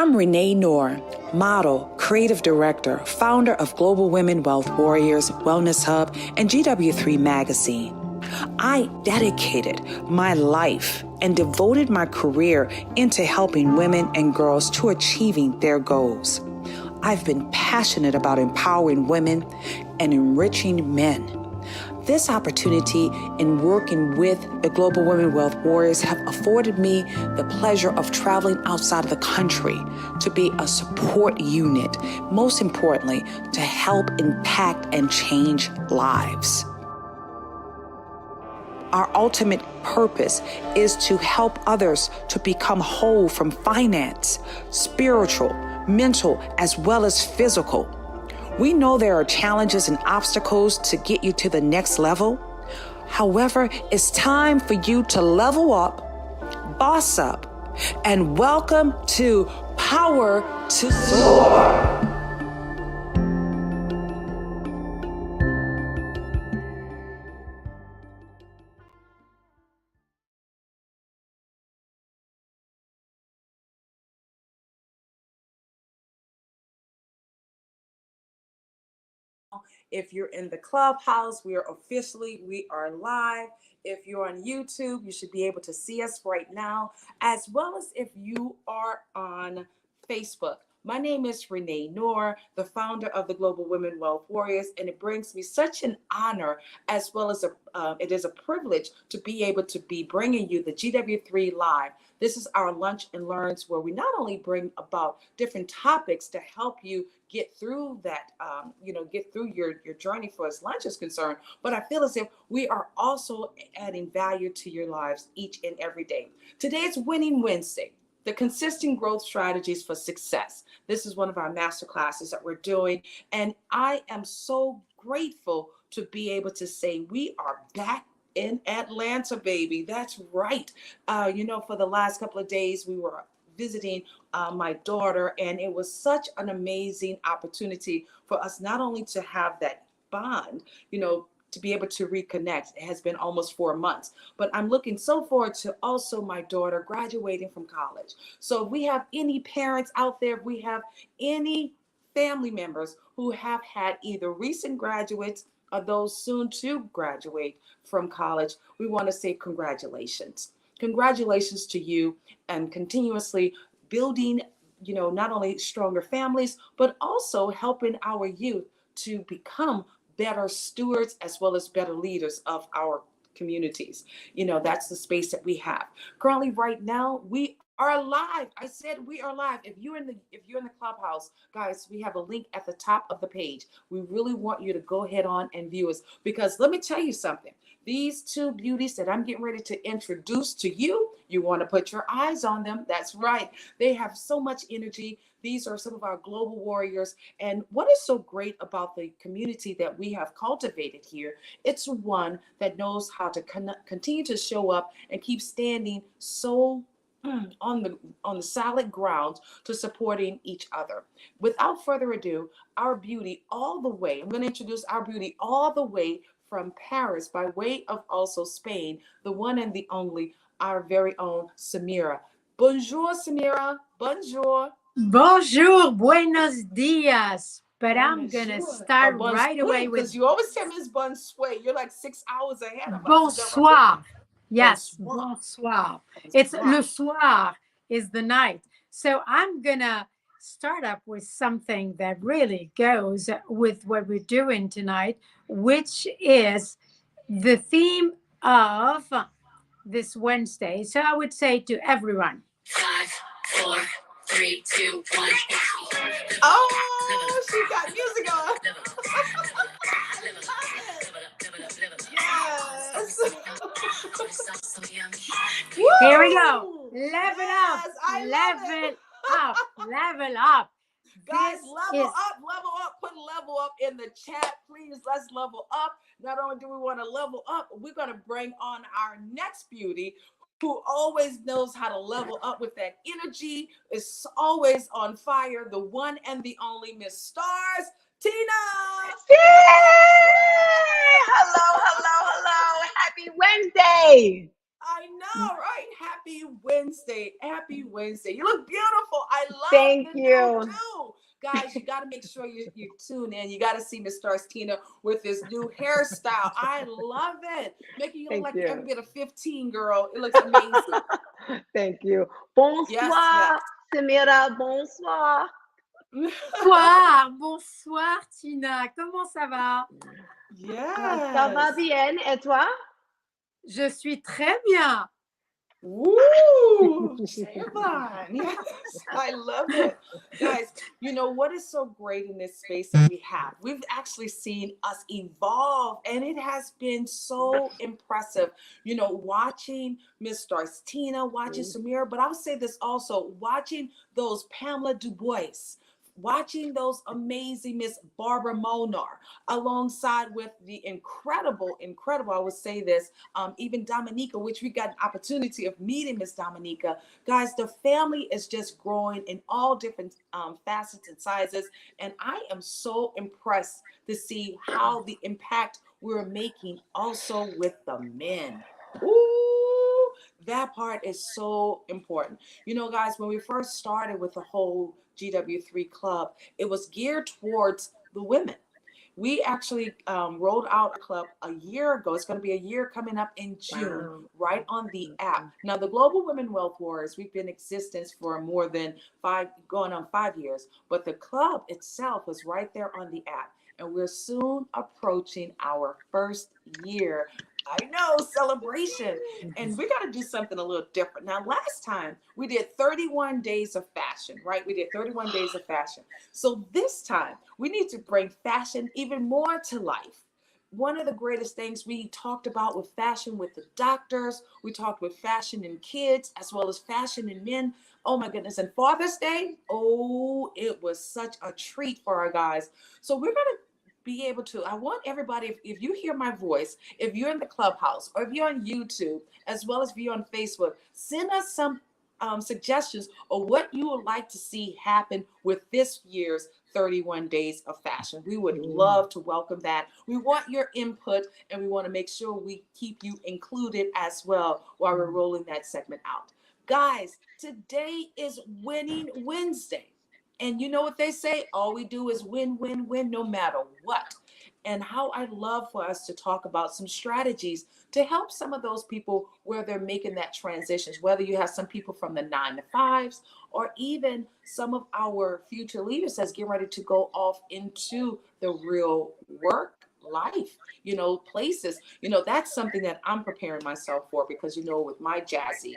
I'm Renee Noor, model, creative director, founder of Global Women Wealth Warriors, Wellness Hub, and GW3 Magazine. I dedicated my life and devoted my career into helping women and girls to achieving their goals. I've been passionate about empowering women and enriching men. This opportunity in working with the Global Women Wealth Warriors have afforded me the pleasure of traveling outside of the country to be a support unit, most importantly, to help impact and change lives. Our ultimate purpose is to help others to become whole from finance, spiritual, mental, as well as physical. We know there are challenges and obstacles to get you to the next level. However, it's time for you to level up, boss up, and welcome to Power to Soar. If you're in the Clubhouse, we are live. If you're on YouTube, you should be able to see us right now, as well as if you are on Facebook. My name is Renee Noor, the founder of the Global Women Wealth Warriors, and it brings me such an honor, as well as it is a privilege to be able to be bringing you the GW3 Live. This is our lunch and learns where we not only bring about different topics to help you get through that, get through your journey for as lunch is concerned, but I feel as if we are also adding value to your lives each and every day. Today is Winning Wednesday, the consistent growth strategies for success. This is one of our master classes that we're doing, and I am so grateful to be able to say we are back in Atlanta, baby. That's right. For the last couple of days, we were visiting my daughter, and it was such an amazing opportunity for us not only to have that bond, to be able to reconnect. It has been almost 4 months, but I'm looking so forward to also my daughter graduating from college. So if we have any parents out there, if we have any family members who have had either recent graduates or those soon to graduate from college, we want to say congratulations. Congratulations to you, and continuously building, not only stronger families, but also helping our youth to become better stewards as well as better leaders of our communities. That's the space that we have. Currently, right now, we are live. I said we are live. If you're in the Clubhouse, guys, we have a link at the top of the page. We really want you to go ahead on and view us, because let me tell you something. These two beauties that I'm getting ready to introduce to you, you want to put your eyes on them. That's right. They have so much energy. These are some of our global warriors. And what is so great about the community that we have cultivated here, it's one that knows how to continue to show up and keep standing so on the solid ground to supporting each other. Without further ado, our beauty all the way, I'm going to introduce our beauty all the way from Paris by way of also Spain, the one and the only, our very own Samira. Bonjour, Samira. Bonjour. Bonjour, buenos dias. But I'm going to start right away with... Because you always tell me it's bonsoir. You're like 6 hours ahead of us. Bonsoir. Yes, bonsoir. It's le soir is the night. So I'm going to start up with something that really goes with what we're doing tonight, which is the theme of this Wednesday. So I would say to everyone, 5, 4, 3, 2, 1. Oh, she got music on. Yes. Here we go. Level up. Level up. Level up. Guys, level up. Put level up in the chat, please. Let's level up. Not only do we want to level up, we're going to bring on our next beauty, who always knows how to level up with that energy, is always on fire, the one and the only Miss Stars, Tina. Yay! Hello. Happy Wednesday. I know, right? Happy Wednesday. Happy Wednesday. You look beautiful. I love Thank the you. new do. Guys, you got to make sure you tune in. You got to see Miss Starstina with this new hairstyle. I love it. Making you look Thank like you. every bit of 15, girl. It looks amazing. Thank you. Yes, yes. Bonsoir, Samira. Bonsoir. Bonsoir, bonsoir Tina, comment ça va? Ça va Yes. bien. Et toi? Je suis très bien. Woo! Savon. Yes, I love it. Guys, you know what is so great in this space that we have? We've actually seen us evolve, and it has been so impressive. You know, watching Miss Starstina, watching Samira, but I would say this also, watching those Pamela Dubois, watching those amazing Miss Barbara Monar, alongside with the incredible, I would say this, even Dominica, which we got an opportunity of meeting Miss Dominica. Guys, the family is just growing in all different facets and sizes. And I am so impressed to see how the impact we're making also with the men. Ooh, that part is so important. You know, guys, when we first started with the whole GW3 club, it was geared towards the women. We actually rolled out a club a year ago. It's going to be a year coming up in June, right on the app. Now, the Global Women Wealth Warriors, we've been in existence for more than going on 5 years, but the club itself was right there on the app. And we're soon approaching our first year. I know, celebration. And we got to do something a little different. Now, last time we did 31 days of fashion, right? We did 31 days of fashion. So this time we need to bring fashion even more to life. One of the greatest things we talked about with fashion with the doctors, we talked with fashion in kids as well as fashion in men. Oh my goodness. And Father's Day, oh, it was such a treat for our guys. So we're going to be able to, I want everybody, if you hear my voice, if you're in the clubhouse or if you're on YouTube, as well as if you're on Facebook, send us some suggestions of what you would like to see happen with this year's 31 days of fashion. We would love to welcome that. We want your input, and we want to make sure we keep you included as well while we're rolling that segment out. Guys, today is Winning Wednesday. And you know what they say? All we do is win, win, win, no matter what. And how I'd love for us to talk about some strategies to help some of those people where they're making that transitions, whether you have some people from the 9 to 5s or even some of our future leaders that's getting ready to go off into the real work life, you know, places. You know, that's something that I'm preparing myself for because, you know, with my Jazzy,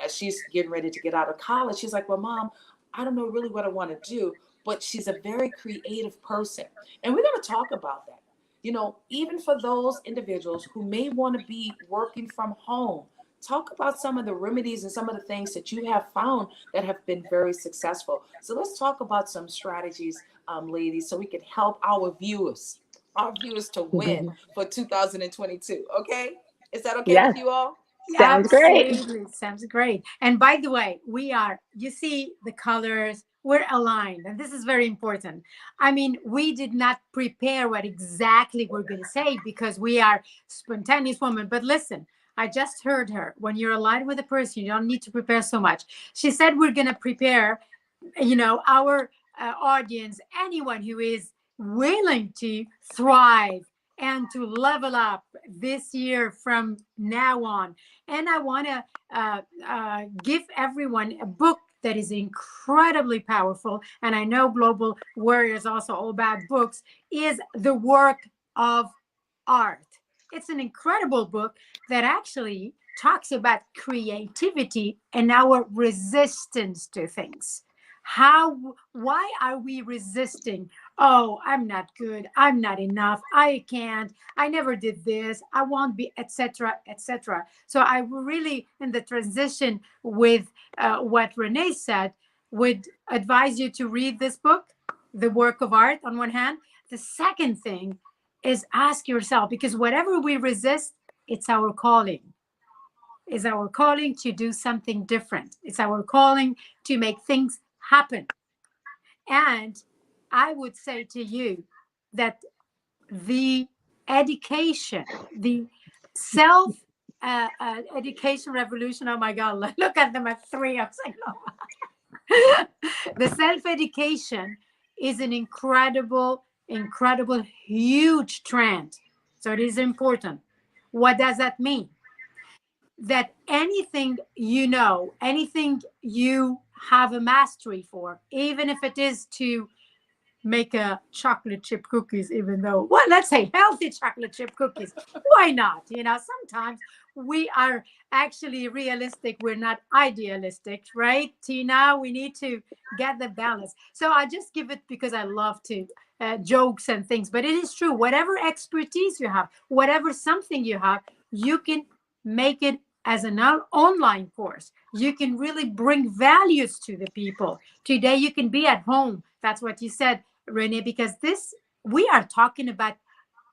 as she's getting ready to get out of college, she's like, well, Mom, I don't know really what I want to do, but she's a very creative person. And we're going to talk about that. You know, even for those individuals who may want to be working from home, talk about some of the remedies and some of the things that you have found that have been very successful. So let's talk about some strategies, ladies, so we can help our viewers to win for 2022. Okay? Is that okay Yes. with you all? Sounds great. Absolutely. Sounds great. And by the way, you see the colors, we're aligned. And this is very important. I mean, we did not prepare what exactly we're going to say because we are spontaneous women. But listen, I just heard her. When you're aligned with a person, you don't need to prepare so much. She said we're going to prepare, our audience, anyone who is willing to thrive and to level up this year from now on. And I want to give everyone a book that is incredibly powerful. And I know Global Warriors also all about books, is The Work of Art. It's an incredible book that actually talks about creativity and our resistance to things. Why are we resisting? Oh, I'm not good. I'm not enough. I can't. I never did this. I won't be, etc., etc. So I really, in the transition with what Renee said, would advise you to read this book, The Work of Art, on one hand. The second thing is ask yourself, because whatever we resist, it's our calling. It's our calling to do something different. It's our calling to make things happen. And I would say to you that the education, the self education revolution. Oh my God, look at them at 3. I'm saying, oh. The self-education is an incredible, huge trend. So it is important. What does that mean? That anything you know, anything you have a mastery for, even if it is to make a chocolate chip cookies, even though, well, let's say healthy chocolate chip cookies. Why not? Sometimes we are actually realistic. We're not idealistic, right, Tina? We need to get the balance. So I just give it because I love to jokes and things, but it is true. Whatever expertise you have, whatever something you have, you can make it as an online course. You can really bring values to the people. Today you can be at home. That's what you said, Renee, because we are talking about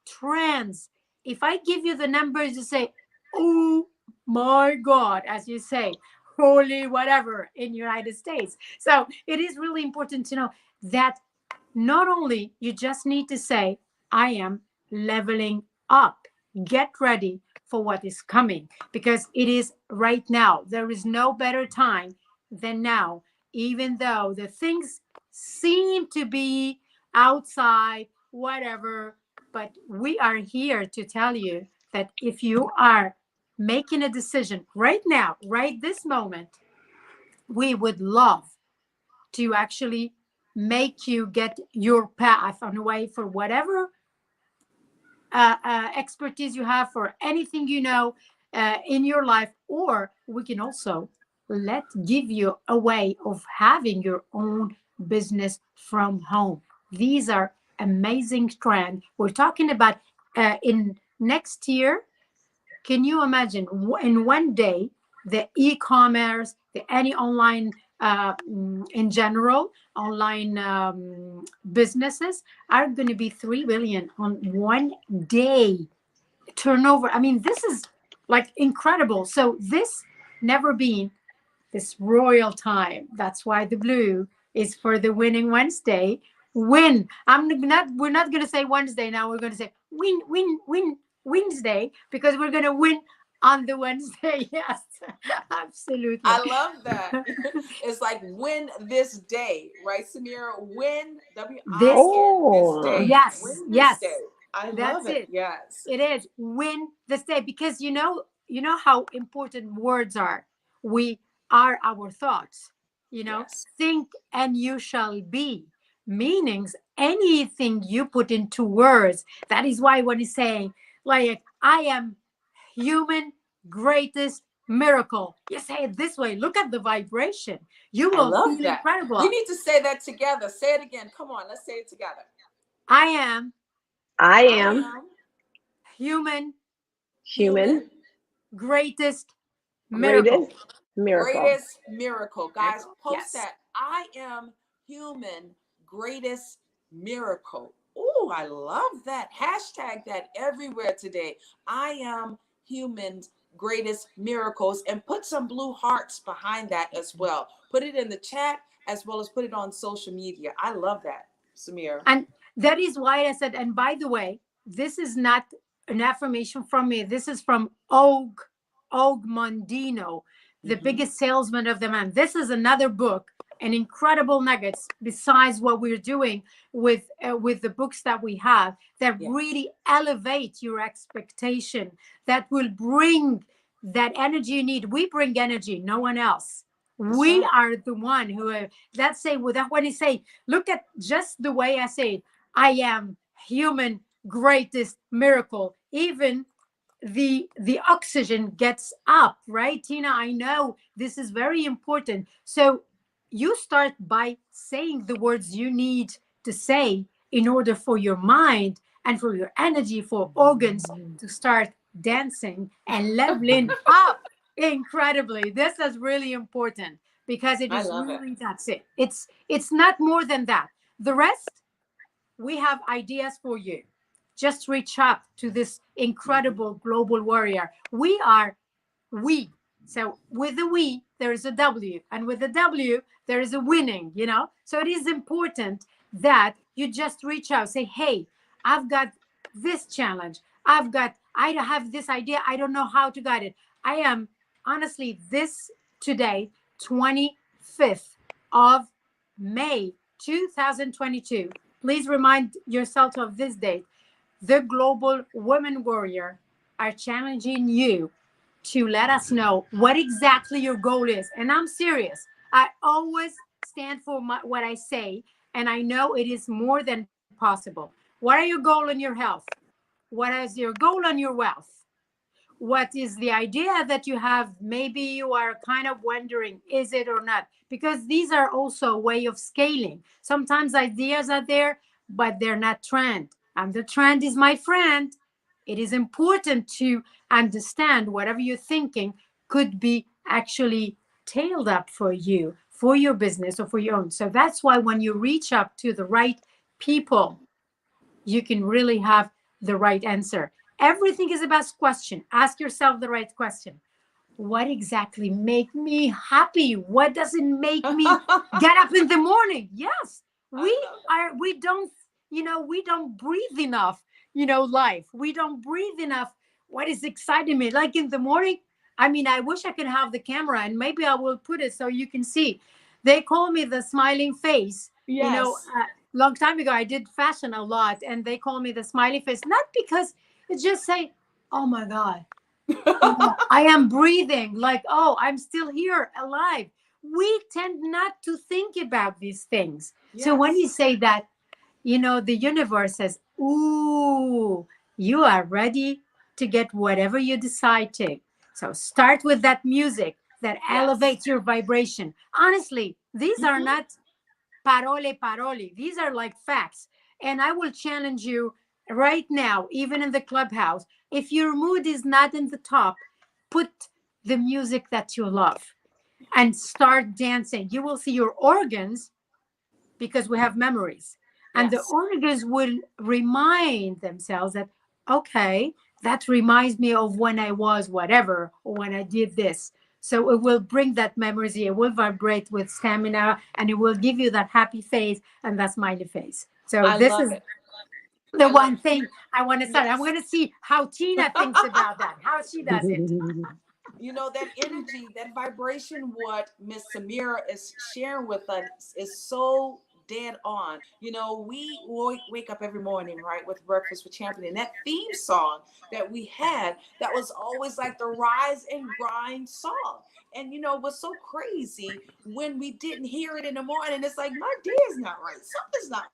trends. If I give you the numbers, you say, oh my God, as you say, holy whatever in United States. So it is really important to know that not only you just need to say, I am leveling up. Get ready for what is coming, because it is right now. There is no better time than now, even though the things seem to be outside, whatever. But we are here to tell you that if you are making a decision right now, right this moment, we would love to actually make you get your path on the way for whatever expertise you have, for anything in your life. Or we can also give you a way of having your own business from home. These are amazing trends we're talking about in next year. Can you imagine in one day the e-commerce, any online in general, online businesses are going to be 3 billion on one day turnover? I mean, this is like incredible. So this never been this royal time. That's why the blue is for the winning Wednesday. Win. We're not going to say Wednesday now. We're going to say win Wednesday, because we're going to win on the Wednesday. Yes, absolutely. I love that. It's like win this day, right, Samira? Win this day. Yes, win yes. This day. I That's love it. Yes, it is win this day, because you know how important words are. We are our thoughts. Yes. Think and you shall be. Meanings, anything you put into words. That is why when he's saying, like, I am human greatest miracle, you say it this way. Look at the vibration. You will love feel that. incredible. We need to say that together. Say it again. Come on, let's say it together. I am human greatest miracle. Greatest miracle. Guys, post Yes. that. I am human greatest miracle. Oh, I love that. Hashtag that everywhere today. I am human greatest miracles, and put some blue hearts behind that as well. Put it in the chat as well as put it on social media. I love that, Samira. And that is why I said, and by the way, this is not an affirmation from me. This is from Og Mondino, the biggest salesman of the man. This is another book, an incredible nuggets besides what we're doing with the books that we have that really elevate your expectation, that will bring that energy you need. We bring energy, no one else. We are the one who, let's say, without what he say, look at just the way I say it. I am human greatest miracle. Even the oxygen gets up, right, Tina? I know this is very important. So you start by saying the words you need to say in order for your mind and for your energy, for organs to start dancing and leveling up incredibly. This is really important, because it is really that's it. It's not more than that. The rest, we have ideas for you. Just reach out to this incredible global warrior. We. So with the we, there is a W, and with the W, there is a winning, So it is important that you just reach out, say, hey, I've got this challenge. I've got I have this idea. I don't know how to guide it. I am honestly this today, 25th of May 2022. Please remind yourself of this date. The Global Women Warrior are challenging you to let us know what exactly your goal is. And I'm serious. I always stand for what I say, and I know it is more than possible. What are your goal in your health? What is your goal on your wealth? What is the idea that you have? Maybe you are kind of wondering, is it or not? Because these are also a way of scaling. Sometimes ideas are there, but they're not trend. And the trend is my friend. It is important to understand whatever you're thinking could be actually tailed up for you, for your business or for your own. So that's why when you reach up to the right people, you can really have the right answer. Everything is about question. Ask yourself the right question. What exactly make me happy? What doesn't make me get up in the morning? Yes, we don't, we don't breathe enough, life. We don't breathe enough. What is exciting me? Like in the morning, I mean, I wish I could have the camera and maybe I will put it so you can see. They call me the smiling face. Yes. Long time ago, I did fashion a lot and they call me the smiley face, not because it's just say, oh my God, I am breathing, like, oh, I'm still here alive. We tend not to think about these things. Yes. So when you say that, the universe says, ooh, you are ready to get whatever you decide to. So start with that music that elevates your vibration. Honestly, these are not parole. These are like facts. And I will challenge you right now, even in the clubhouse, if your mood is not in the top, put the music that you love and start dancing. You will see your organs, because we have memories. And the organs will remind themselves that, okay, that reminds me of when I was whatever, or when I did this. So it will bring that memories. It will vibrate with stamina, and it will give you that happy face and that smiley face. So this is the one thing I want to start. I'm going to see how Tina thinks about that, how she does it. That energy, that vibration, what Miss Samira is sharing with us is so dead on. We wake up every morning, right, with Breakfast with Champion. And that theme song that we had, that was always like the rise and grind song. And what's so crazy, when we didn't hear it in the morning, it's like, my day is not right. Something's not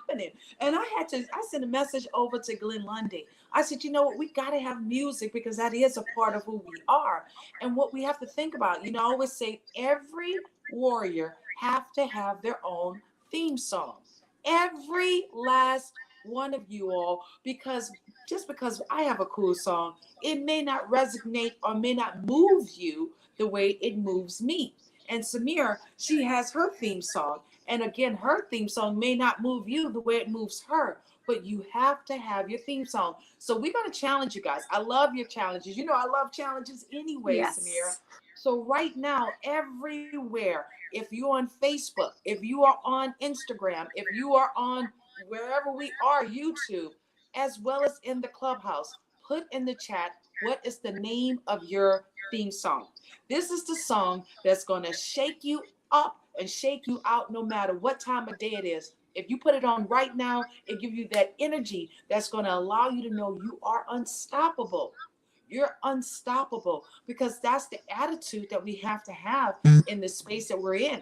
happening. And I sent a message over to Glenn Lundy. I said, you know what, we got to have music, because that is a part of who we are. And what we have to think about, I always say every warrior have to have their own theme song. Every last one of you all, because just because I have a cool song, it may not resonate or may not move you the way it moves me. And Samira, she has her theme song. And again, her theme song may not move you the way it moves her, but you have to have your theme song. So we're going to challenge you guys. I love your challenges. I love challenges anyway, Samira. So right now, everywhere, if you're on Facebook, if you are on Instagram, if you are on wherever we are, YouTube, as well as in the clubhouse, put in the chat, what is the name of your theme song? This is the song that's going to shake you up and shake you out no matter what time of day it is. If you put it on right now, it gives you that energy that's going to allow you to know you are unstoppable. You're unstoppable, because that's the attitude that we have to have in the space that we're in.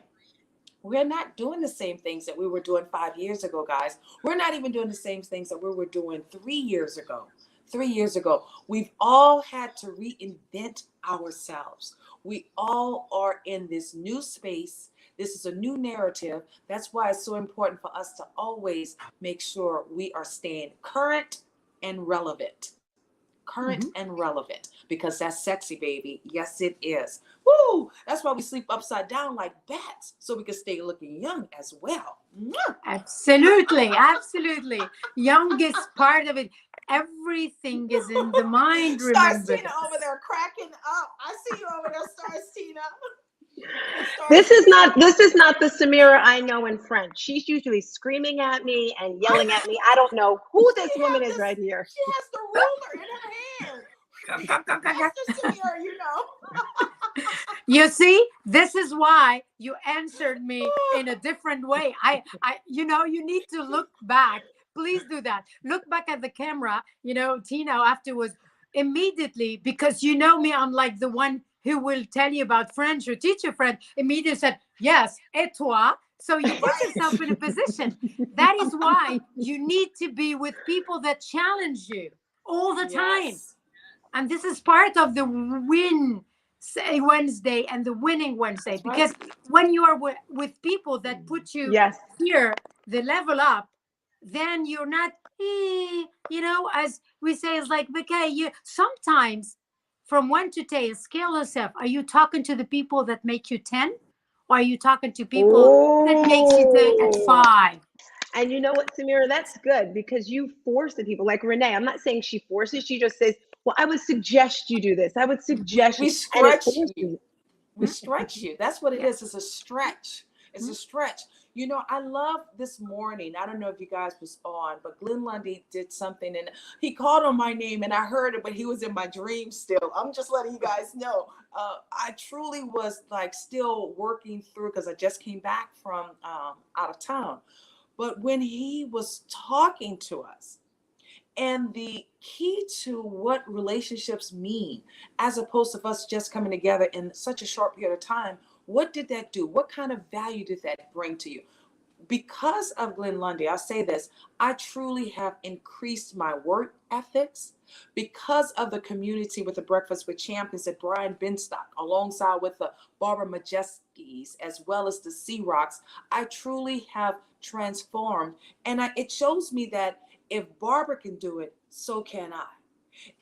We're not doing the same things that we were doing 5 years ago, guys. We're not even doing the same things that we were doing 3 years ago. 3 years ago, we've all had to reinvent ourselves. We all are in this new space. This is a new narrative. That's why it's so important for us to always make sure we are staying current and relevant. Current and relevant, because that's sexy, baby. Yes, it is. Woo! That's why we sleep upside down like bats, so we can stay looking young as well. Absolutely. Youngest part of it. Everything is in the mind, remember. Stars Tina over there cracking up. I see you over there, Stars Tina. This is not the Samira I know in French. She's usually screaming at me and yelling at me. I don't know who this woman is right here. She has the ruler in her hand. That's the Samira, you know. You see, this is why you answered me in a different way. You know, you need to look back. Please do that. Look back at the camera, you know, Tina, afterwards, immediately, because you know me, I'm like the one who will tell you about French or teach you French. Immediately said, yes, et toi? So you put yourself in a position. That is why you need to be with people that challenge you all the time. And this is part of the win Wednesday and the winning Wednesday. That's because when you are with people that put you here, the level up, then you're not, you know, as we say, it's like, okay, you sometimes from 1 to 10, scale yourself. Are you talking to the people that make you 10? Or are you talking to people that makes you at 5? And you know what, Samira, that's good because you force the people like Renee. I'm not saying she forces, she just says, well, I would suggest you do this. I would suggest we stretch you. We stretch you. That's what it is. It's a stretch. It's a stretch. You know, I love this morning. I don't know if you guys was on, but Glenn Lundy did something and he called on my name and I heard it, but he was in my dream still. I'm just letting you guys know. I truly was like still working through because I just came back from out of town. But when he was talking to us, and the key to what relationships mean, as opposed to us just coming together in such a short period of time, what did that do? What kind of value did that bring to you? Because of Glenn Lundy, I'll say this, I truly have increased my work ethics because of the community with the Breakfast with Champions at Brian Benstock, alongside with the Barbara Majeskis, as well as the Sea Rocks. I truly have transformed. And it shows me that if Barbara can do it, so can I.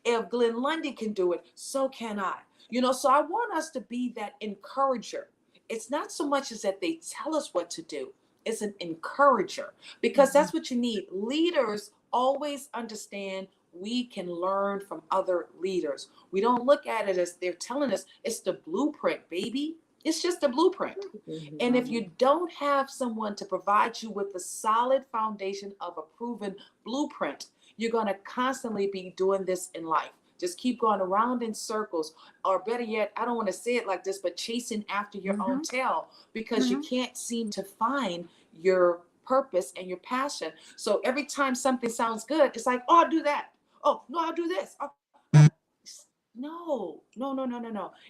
If Glenn Lundy can do it, so can I. You know, so I want us to be that encourager. It's not so much as that they tell us what to do. It's an encourager, because that's what you need. Leaders always understand we can learn from other leaders. We don't look at it as they're telling us it's the blueprint, baby. It's just a blueprint. And if you don't have someone to provide you with the solid foundation of a proven blueprint, you're going to constantly be doing this in life. Just keep going around in circles, or better yet, I don't want to say it like this, but chasing after your own tail, because you can't seem to find your purpose and your passion. So every time something sounds good, it's like, oh, I'll do that. Oh, no, I'll do this. Oh. No.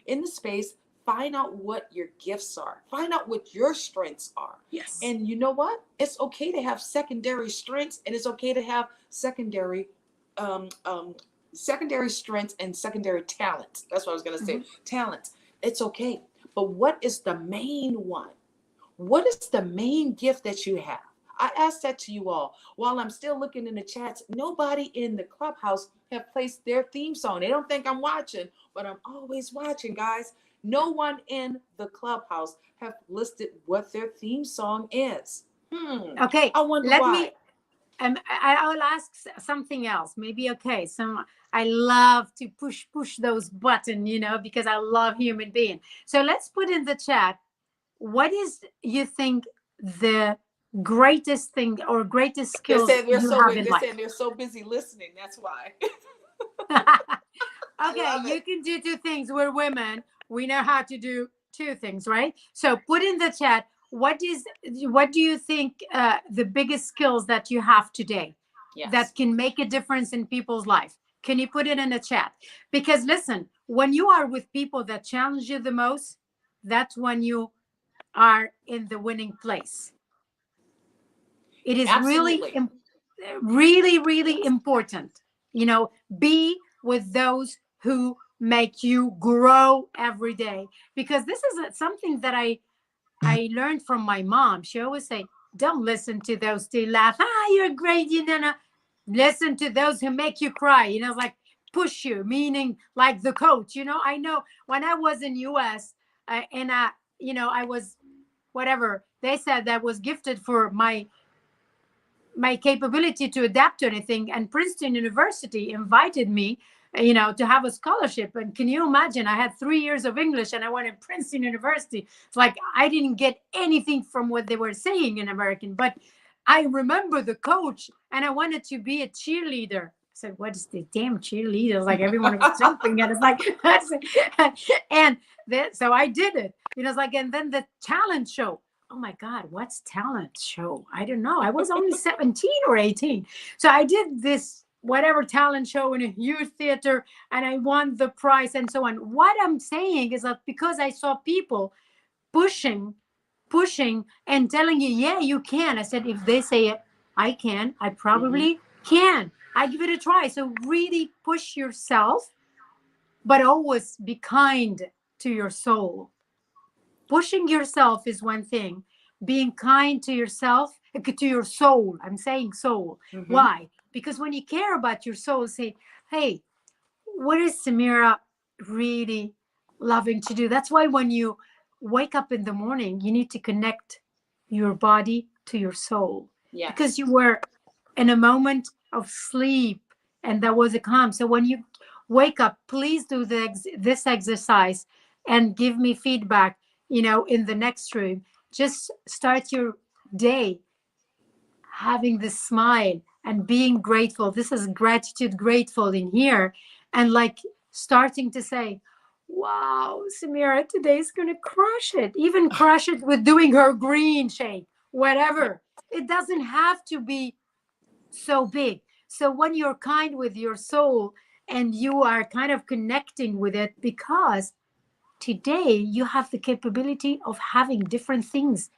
In the space, find out what your gifts are. Find out what your strengths are. Yes. And you know what? It's okay to have secondary strengths, and it's okay to have secondary strengths and secondary talents. That's what I was going to say. Talents. It's okay. But what is the main one? What is the main gift that you have? I asked that to you all. While I'm still looking in the chats, nobody in the clubhouse have placed their theme song. They don't think I'm watching, but I'm always watching, guys. No one in the clubhouse have listed what their theme song is. Okay. I wonder why. I'll ask something else. Maybe, okay. So I love to push those buttons, you know, because I love human being. So let's put in the chat, what is, you think, the greatest thing or greatest skill you have in life? They're so busy listening. That's why. Okay, you can do 2 things. We're women. We know how to do 2 things, right? So put in the chat, what do you think the biggest skills that you have today that can make a difference in people's life? Can you put it in the chat? Because listen, when you are with people that challenge you the most, that's when you are in the winning place. It is really important, you know, be with those who make you grow every day, because this is something that I learned from my mom. She always say, don't listen to those who laugh. You're great. You know, listen to those who make you cry, you know, like push you, meaning like the coach. You know, I know when I was in US and you know, I was whatever they said that was gifted for my capability to adapt to anything, and Princeton University invited me you know, to have a scholarship. And can you imagine? I had 3 years of English and I went to Princeton University. It's like I didn't get anything from what they were saying in American, but I remember the coach and I wanted to be a cheerleader. I said, what is the damn cheerleader? Like everyone was jumping and it's like, and then, so I did it. You know, it's like, and then the talent show. Oh my God, what's talent show? I don't know. I was only 17 or 18. So I did this whatever talent show in a huge theater and I won the prize and so on. What I'm saying is that because I saw people pushing and telling you, yeah, you can. I said, if they say it, I can, I probably can. I give it a try. So really push yourself, but always be kind to your soul. Pushing yourself is one thing. Being kind to yourself, to your soul. I'm saying soul. Why? Because when you care about your soul, say, hey, what is Samira really loving to do? That's why when you wake up in the morning, you need to connect your body to your soul. Yes. Because you were in a moment of sleep and that was a calm. So when you wake up, please do this exercise and give me feedback, you know, in the next room. Just start your day having this smile and being grateful. This is gratitude, grateful in here. And like starting to say, wow, Samira, today's going to crush it. Even crush it with doing her green shake, whatever. It doesn't have to be so big. So when you're kind with your soul and you are kind of connecting with it, because today you have the capability of having different things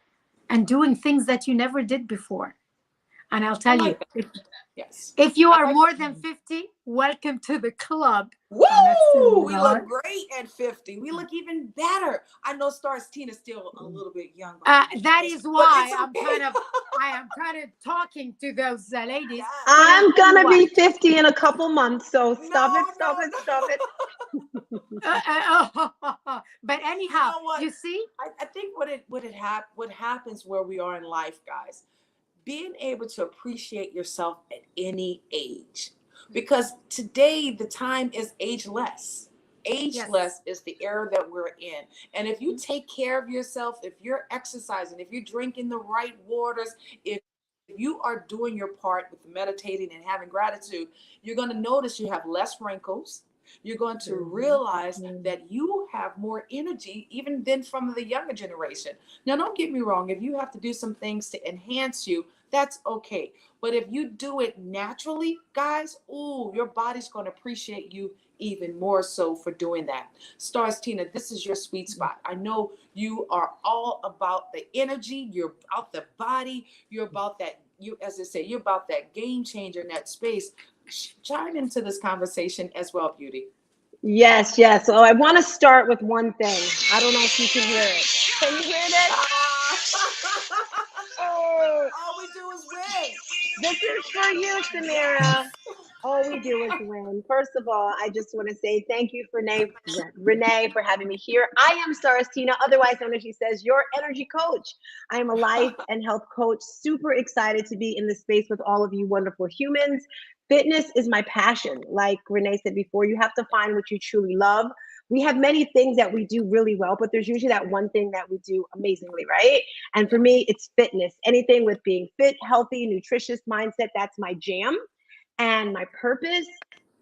and doing things that you never did before. And I'll tell you, if you are more than 50, welcome to the club. Woo! We look great at 50. We look even better. I know Stars Tina's still a little bit young. That is why I am kind of talking to those ladies. I'm gonna be 50 in a couple months, so stop it. But anyhow, you see, I think what happens where we are in life, guys, being able to appreciate yourself at any age, because today the time is ageless. Ageless is the era that we're in. And if you take care of yourself, if you're exercising, if you're drinking the right waters, if you are doing your part with meditating and having gratitude, you're going to notice you have less wrinkles. You're going to realize that you have more energy even than from the younger generation. Now, don't get me wrong. If you have to do some things to enhance you, that's okay. But if you do it naturally, guys, your body's going to appreciate you even more so for doing that. Stars Tina, this is your sweet spot. I know you are all about the energy. You're about the body. You're about that. As I say, you're about that game changer in that space. Chime into this conversation as well, Beauty. Yes. So I want to start with one thing. I don't know if you can hear it. Can you hear this? All we do is win. This is for you, Samira. All we do is win. First of all, I just want to say thank you for Renee for having me here. I am Stars Tina, otherwise known as, she says, your energy coach. I am a life and health coach. Super excited to be in this space with all of you wonderful humans. Fitness is my passion. Like Renee said before, you have to find what you truly love. We have many things that we do really well, but there's usually that one thing that we do amazingly, right? And for me, it's fitness. Anything with being fit, healthy, nutritious mindset, that's my jam. And my purpose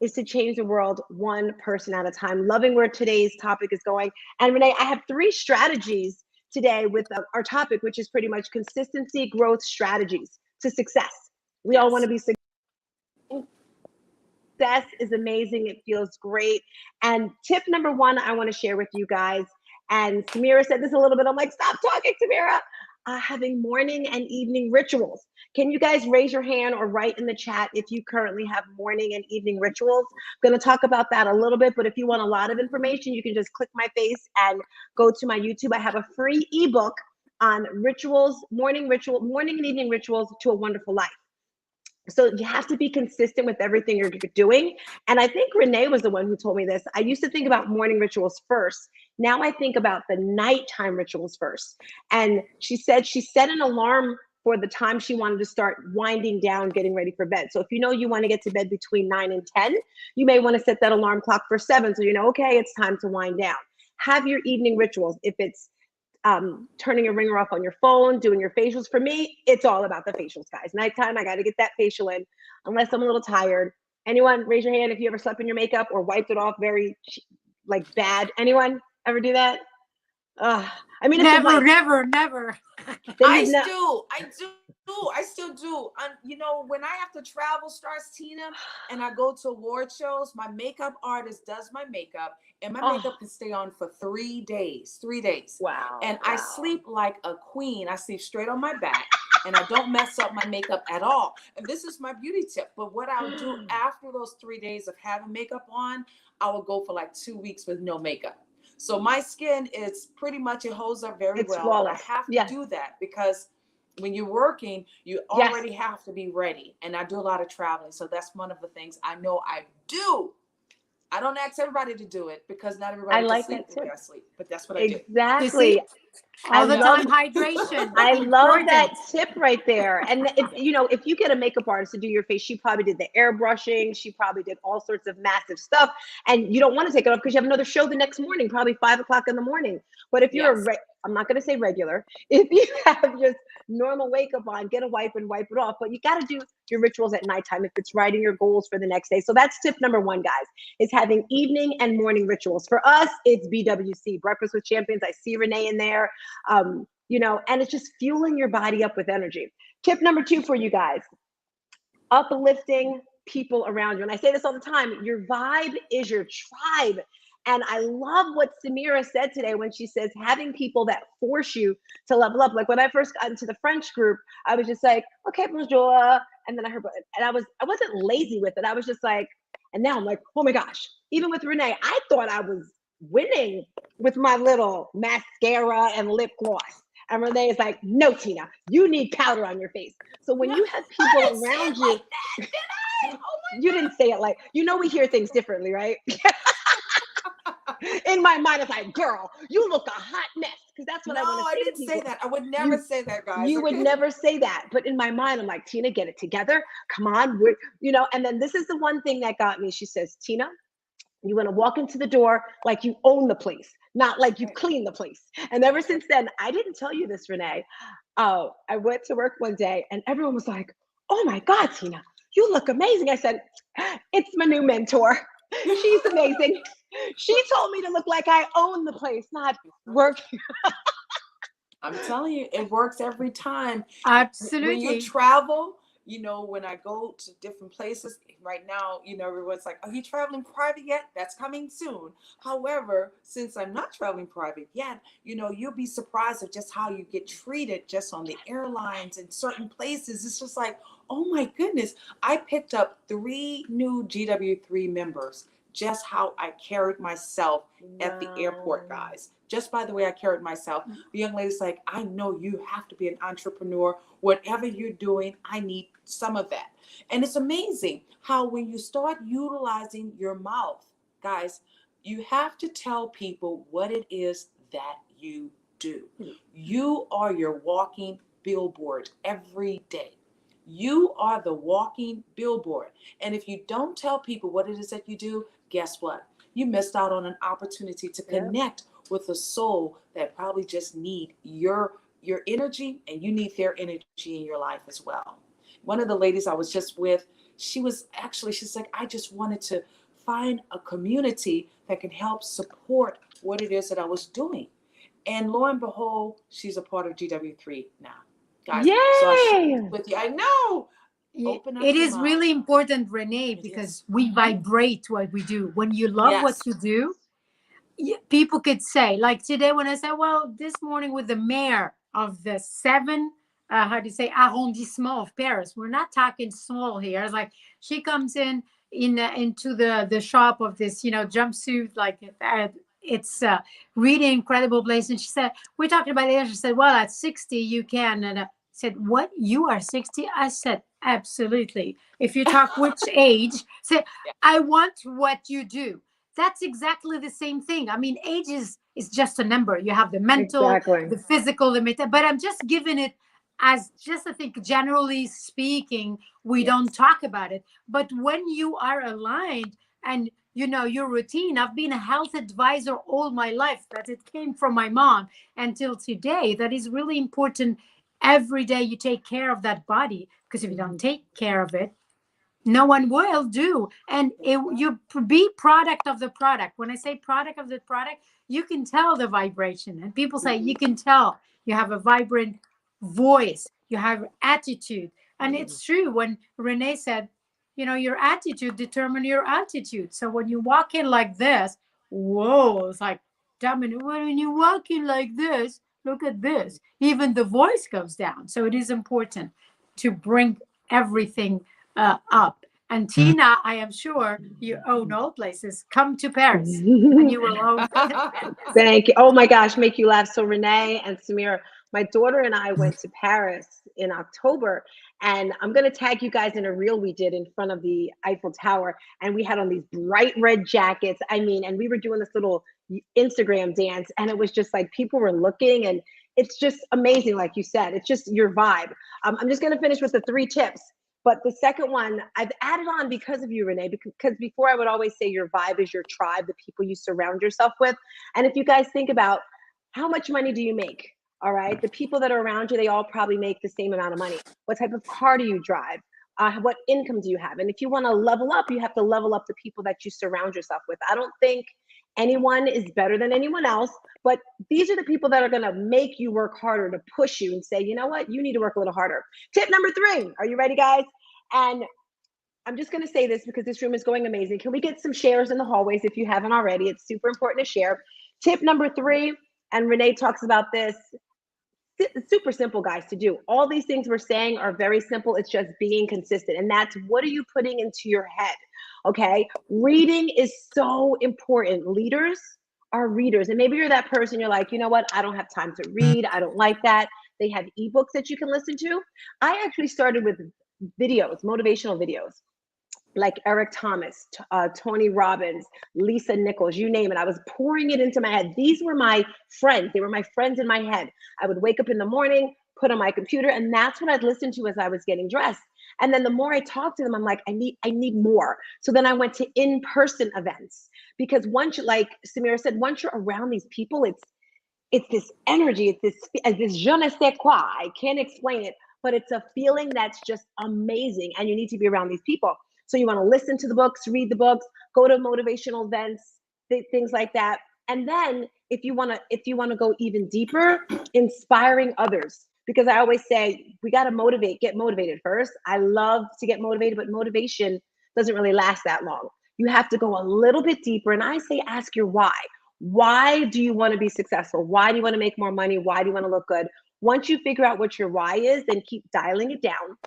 is to change the world one person at a time. Loving where today's topic is going. And Renee, I have 3 strategies today with our topic, which is pretty much consistency, growth strategies to success. We all want to be successful. Success is amazing. It feels great. And tip number 1, I want to share with you guys. And Samira said this a little bit. I'm like, stop talking, Samira. Having morning and evening rituals. Can you guys raise your hand or write in the chat if you currently have morning and evening rituals? I'm going to talk about that a little bit, but if you want a lot of information, you can just click my face and go to my YouTube. I have a free ebook on rituals, morning and evening rituals to a wonderful life. So you have to be consistent with everything you're doing. And I think Renee was the one who told me this. I used to think about morning rituals first. Now I think about the nighttime rituals first. And she said she set an alarm for the time she wanted to start winding down, getting ready for bed. So if you know you want to get to bed between 9 and 10, you may want to set that alarm clock for 7. So you know, okay, it's time to wind down. Have your evening rituals. If it's turning your ringer off on your phone, doing your facials. For me, it's all about the facials, guys. Nighttime, I got to get that facial in, unless I'm a little tired. Anyone, raise your hand if you ever slept in your makeup or wiped it off very like bad. Anyone ever do that? I mean, never, never. I still do. You know, when I have to travel, Stars Tina, and I go to award shows, my makeup artist does my makeup, and my makeup can stay on for 3 days. 3 days. Wow. And I sleep like a queen. I sleep straight on my back, and I don't mess up my makeup at all. And this is my beauty tip. But what I'll do after those 3 days of having makeup on, I will go for like 2 weeks with no makeup. So my skin is pretty much, it holds up very well. Flawless. But I have to do that because when you're working, you already have to be ready. And I do a lot of traveling. So that's one of the things I know I do. I don't ask everybody to do it because not everybody can sleep the way I sleep. But that's what I do. Exactly. All the time, hydration. I love that tip right there. And if you get a makeup artist to do your face, she probably did the airbrushing. She probably did all sorts of massive stuff. And you don't want to take it off because you have another show the next morning, probably 5 o'clock in the morning. But if you're I'm not going to say regular. If you have just normal makeup on, get a wipe and wipe it off. But you got to do your rituals at nighttime if it's writing your goals for the next day. So that's tip number 1, guys, is having evening and morning rituals. For us, it's BWC, Breakfast with Champions. I see Renee in there, and it's just fueling your body up with energy. Tip number 2 for you guys, uplifting people around you. And I say this all the time, your vibe is your tribe. And I love what Samira said today when she says having people that force you to level up. Like when I first got into the French group, I was just like, okay, bonjour. And then I heard, and I wasn't lazy with it. I was just like, and now I'm like, oh my gosh. Even with Renee, I thought I was winning with my little mascara and lip gloss. And Renee is like, no, Tina, you need powder on your face. So when you have people around you, like that, you didn't say it like, we hear things differently, right? In my mind, it's like, girl, you look a hot mess. Because that's what I want to say. I didn't say that. I would never say that, guys. You would never say that. But in my mind, I'm like, Tina, get it together. Come on. And then this is the one thing that got me. She says, Tina, you want to walk into the door like you own the place, not like you clean the place. And ever since then, I didn't tell you this, Renee. I went to work one day and everyone was like, oh my God, Tina, you look amazing. I said, it's my new mentor. She's amazing. She told me to look like I own the place, not work. I'm telling you, it works every time. Absolutely. When you travel, when I go to different places right now, everyone's like, are you traveling private yet? That's coming soon. However, since I'm not traveling private yet, you'll be surprised at just how you get treated just on the airlines and certain places. It's just like, oh my goodness. I picked up 3 new GW3 members. Just how I carried myself at the airport, guys. Just by the way I carried myself. The young lady's like, I know you have to be an entrepreneur. Whatever you're doing, I need some of that. And it's amazing how when you start utilizing your mouth, guys, you have to tell people what it is that you do. You are your walking billboard every day. You are the walking billboard. And if you don't tell people what it is that you do, guess what? You missed out on an opportunity to connect with a soul that probably just need your energy, and you need their energy in your life as well. One of the ladies I was just with, she's like, I just wanted to find a community that can help support what it is that I was doing. And lo and behold, she's a part of GW3 now. Guys, yay! So I share with you. I know. It is really important, Renee, because we vibrate what we do. When you love what you do, people could say, like today when I said, well, this morning with the mayor of the 7 arrondissement of Paris, we're not talking small here. It's like she comes into the shop of this, jumpsuit, like it's a really incredible place. And she said, we're talking about age. She said, well, at 60 you can. And I said, what, you are 60? I said, absolutely. If you talk which age, say, I want what you do. That's exactly the same thing. I mean, age is just a number. You have the mental, the physical, the mental, but I'm just giving it as just I think generally speaking, we don't talk about it. But when you are aligned and you know your routine, I've been a health advisor all my life, that it came from my mom until today. That is really important. Every day you take care of that body, because if you don't take care of it, no one will do. And you be product of the product. When I say product of the product, you can tell the vibration, and people say you can tell you have a vibrant voice, you have attitude. And it's true when Renee said, you know, your attitude determine your altitude. So when you walk in like this, whoa, it's like, Dominic, when you walk in like this, look at this, even the voice goes down. So it is important to bring everything up. And Tina, I am sure you own all places. Come to Paris and you will own. Thank you. Oh my gosh, make you laugh. So Renee and Samira, my daughter and I went to Paris in October, and I'm going to tag you guys in a reel we did in front of the Eiffel Tower. And we had on these bright red jackets. I mean, and we were doing this little Instagram dance, and it was just like people were looking, and it's just amazing. Like you said, it's just your vibe. I'm just going to finish with the 3 tips. But the second one I've added on because of you, Renee, because before I would always say your vibe is your tribe, the people you surround yourself with. And if you guys think about how much money do you make? All right. The people that are around you, they all probably make the same amount of money. What type of car do you drive? What income do you have? And if you want to level up, you have to level up the people that you surround yourself with. I don't think anyone is better than anyone else, but these are the people that are going to make you work harder, to push you and say, you know what, you need to work a little harder. Tip number 3. Are you ready, guys? And I'm just going to say this because this room is going amazing. Can we get some shares in the hallways if you haven't already? It's super important to share. Tip number 3, and Renee talks about this. It's super simple, guys, to do. All these things we're saying are very simple. It's just being consistent. And that's, what are you putting into your head? Okay. Reading is so important. Leaders are readers. And maybe you're that person, you're like, you know what? I don't have time to read. I don't like that. They have ebooks that you can listen to. I actually started with videos, motivational videos, like Eric Thomas, Tony Robbins, Lisa Nichols, you name it. I was pouring it into my head. These were my friends. They were my friends in my head. I would wake up in the morning, put on my computer, and that's what I'd listen to as I was getting dressed. And then the more I talked to them, I'm like, I need more. So then I went to in-person events, because once, like Samira said, once you're around these people, it's this energy, it's this je ne sais quoi. I can't explain it, but it's a feeling that's just amazing, and you need to be around these people. So you want to listen to the books, read the books, go to motivational events, things like that. And then if you want to go even deeper, inspiring others. Because I always say, we got to get motivated first. I love to get motivated, but motivation doesn't really last that long. You have to go a little bit deeper. And I say, ask your why. Why do you want to be successful? Why do you want to make more money? Why do you want to look good? Once you figure out what your why is, then keep dialing it down.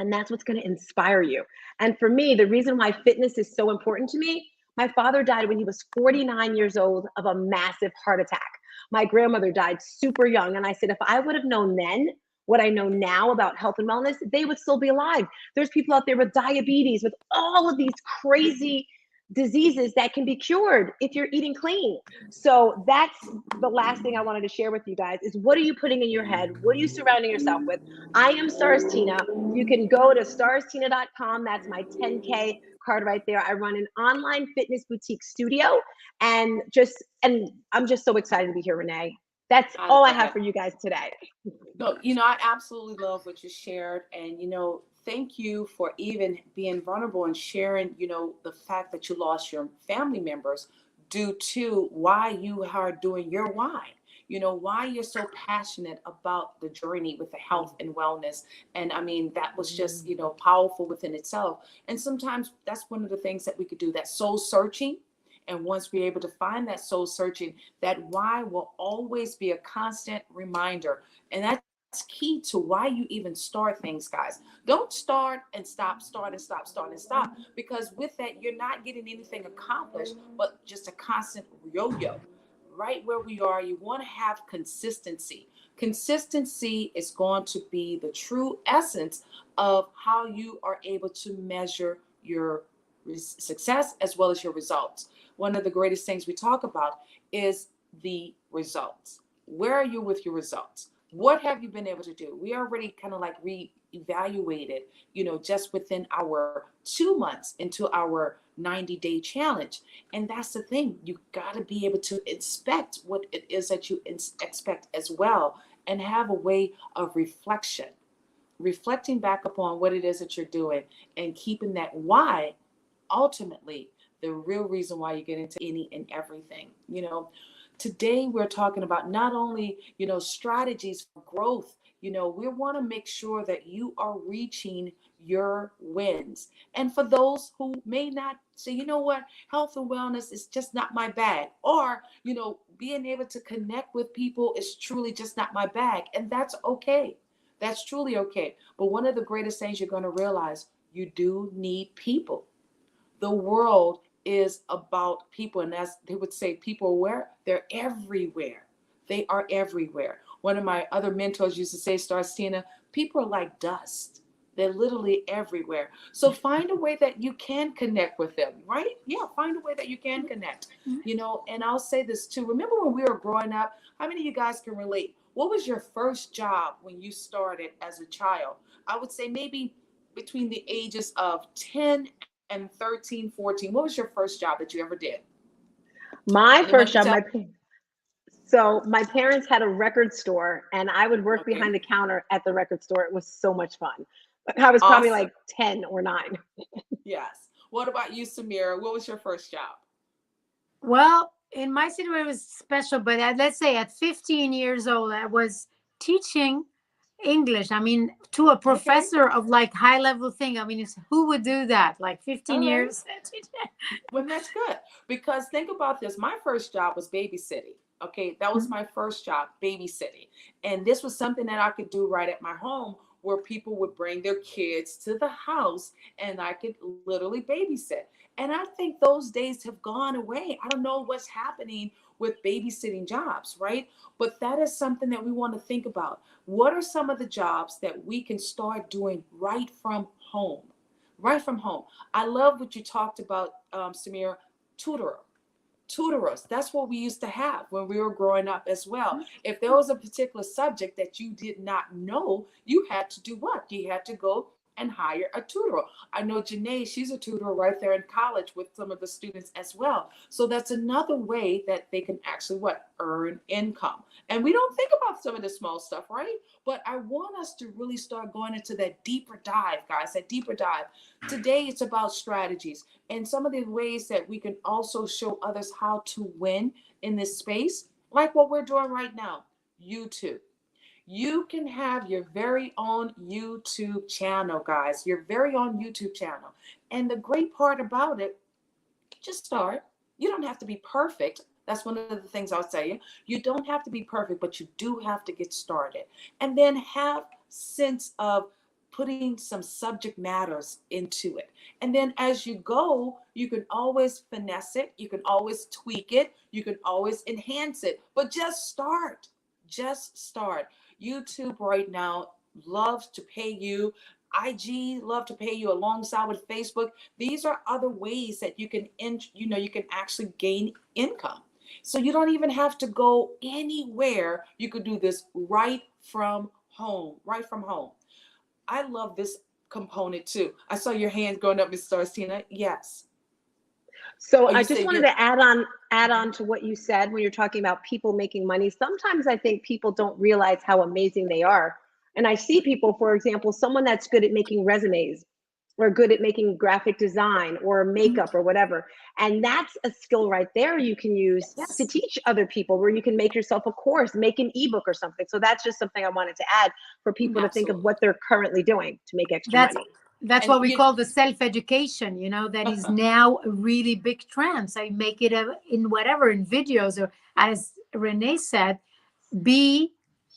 And that's what's going to inspire you. And for me, the reason why fitness is so important to me, my father died when he was 49 years old of a massive heart attack. My grandmother died super young. And I said, if I would have known then what I know now about health and wellness, they would still be alive. There's people out there with diabetes, with all of these crazy diseases that can be cured if you're eating clean. So that's the last thing I wanted to share with you guys is, what are you putting in your head? What are you surrounding yourself with? I am Stars Tina. You can go to starstina.com. That's my 10K card right there. I run an online fitness boutique studio, and I'm just so excited to be here, Renee. That's all I have for you guys today. No, I absolutely love what you shared. And, thank you for even being vulnerable and sharing, the fact that you lost your family members due to why you are doing your why. Why you're so passionate about the journey with the health and wellness. And I mean, that was just, powerful within itself. And sometimes that's one of the things that we could do, that soul searching. And once we're able to find that soul searching, that why will always be a constant reminder. And that's key to why you even start things, guys. Don't start and stop, start and stop, start and stop. Because with that, you're not getting anything accomplished, but just a constant yo-yo. Right where we are, you want to have consistency. Consistency is going to be the true essence of how you are able to measure your success as well as your results. One of the greatest things we talk about is the results. Where are you with your results? What have you been able to do? We already kind of like re-evaluated, just within our 2 months into our 90-day challenge. And that's the thing. You got to be able to inspect what it is that you expect as well, and have a way of reflecting back upon what it is that you're doing, and keeping that why ultimately the real reason why you get into any and everything. Today we're talking about not only, strategies for growth. We want to make sure that you are reaching your wins. And for those who may not say, what, health and wellness is just not my bag, or, being able to connect with people is truly just not my bag. And that's okay. That's truly okay. But one of the greatest things you're going to realize, you do need people. The world is about people, and as they would say, people where? They're everywhere. They are everywhere. One of my other mentors used to say, Stars Tina, people are like dust. They're literally everywhere. So find a way that you can connect with them, right? Yeah, find a way that you can connect. And I'll say this too. Remember when we were growing up, how many of you guys can relate? What was your first job when you started as a child? I would say maybe between the ages of 10 and 13, 14. What was your first job that you ever did? My Anyone first can job, tell? so my parents had a record store, and I would work Okay. behind the counter at the record store. It was so much fun. I was probably Awesome. like 10 or 9. Yes. What about you, Samira? What was your first job? Well, in my situation, it was special, but let's say at 15 years old, I was teaching English. I mean, to a Okay. professor of like high level thing. I mean, who would do that? Like 15 All right. years? Well, that's good, because think about this. My first job was babysitting. Okay, that was my first job, babysitting. And this was something that I could do right at my home, where people would bring their kids to the house and I could literally babysit. And I think those days have gone away. I don't know what's happening with babysitting jobs, right? But that is something that we want to think about. What are some of the jobs that we can start doing right from home? Right from home. I love what you talked about, Samira, tutorer. Tutorers. That's what we used to have when we were growing up as well. If there was a particular subject that you did not know, you had to do what? You had to go and hire a tutor. I know Janae, she's a tutor right there in college with some of the students as well. So that's another way that they can actually what? Earn income. And we don't think about some of the small stuff, right? But I want us to really start going into that deeper dive, guys, that deeper dive. Today it's about strategies and some of the ways that we can also show others how to win in this space, like what we're doing right now. YouTube. You can have your very own YouTube channel, guys, your very own YouTube channel. And the great part about it, just start. You don't have to be perfect. That's one of the things I'll tell you. You don't have to be perfect, but you do have to get started. And then have sense of putting some subject matters into it. And then as you go, you can always finesse it. You can always tweak it. You can always enhance it. But just start. Just start. YouTube right now loves to pay you. IG love to pay you alongside with Facebook. These are other ways that you can, you can actually gain income. So you don't even have to go anywhere. You could do this right from home, right from home. I love this component too. I saw your hand going up, Miss Starstina. Yes. So Oh, I you just said wanted you're. to add on to what you said when you're talking about people making money. Sometimes I think people don't realize how amazing they are. And I see people, for example, someone that's good at making resumes or good at making graphic design or makeup or whatever. And that's a skill right there you can use to Yes. teach other people, where you can make yourself a course, make an ebook or something. So that's just something I wanted to add for people to think of Absolutely. what they're currently doing to make extra That's money. that's And what we call the self-education, that is now a really big trend. So you make it in whatever, in videos, or as Renee said, be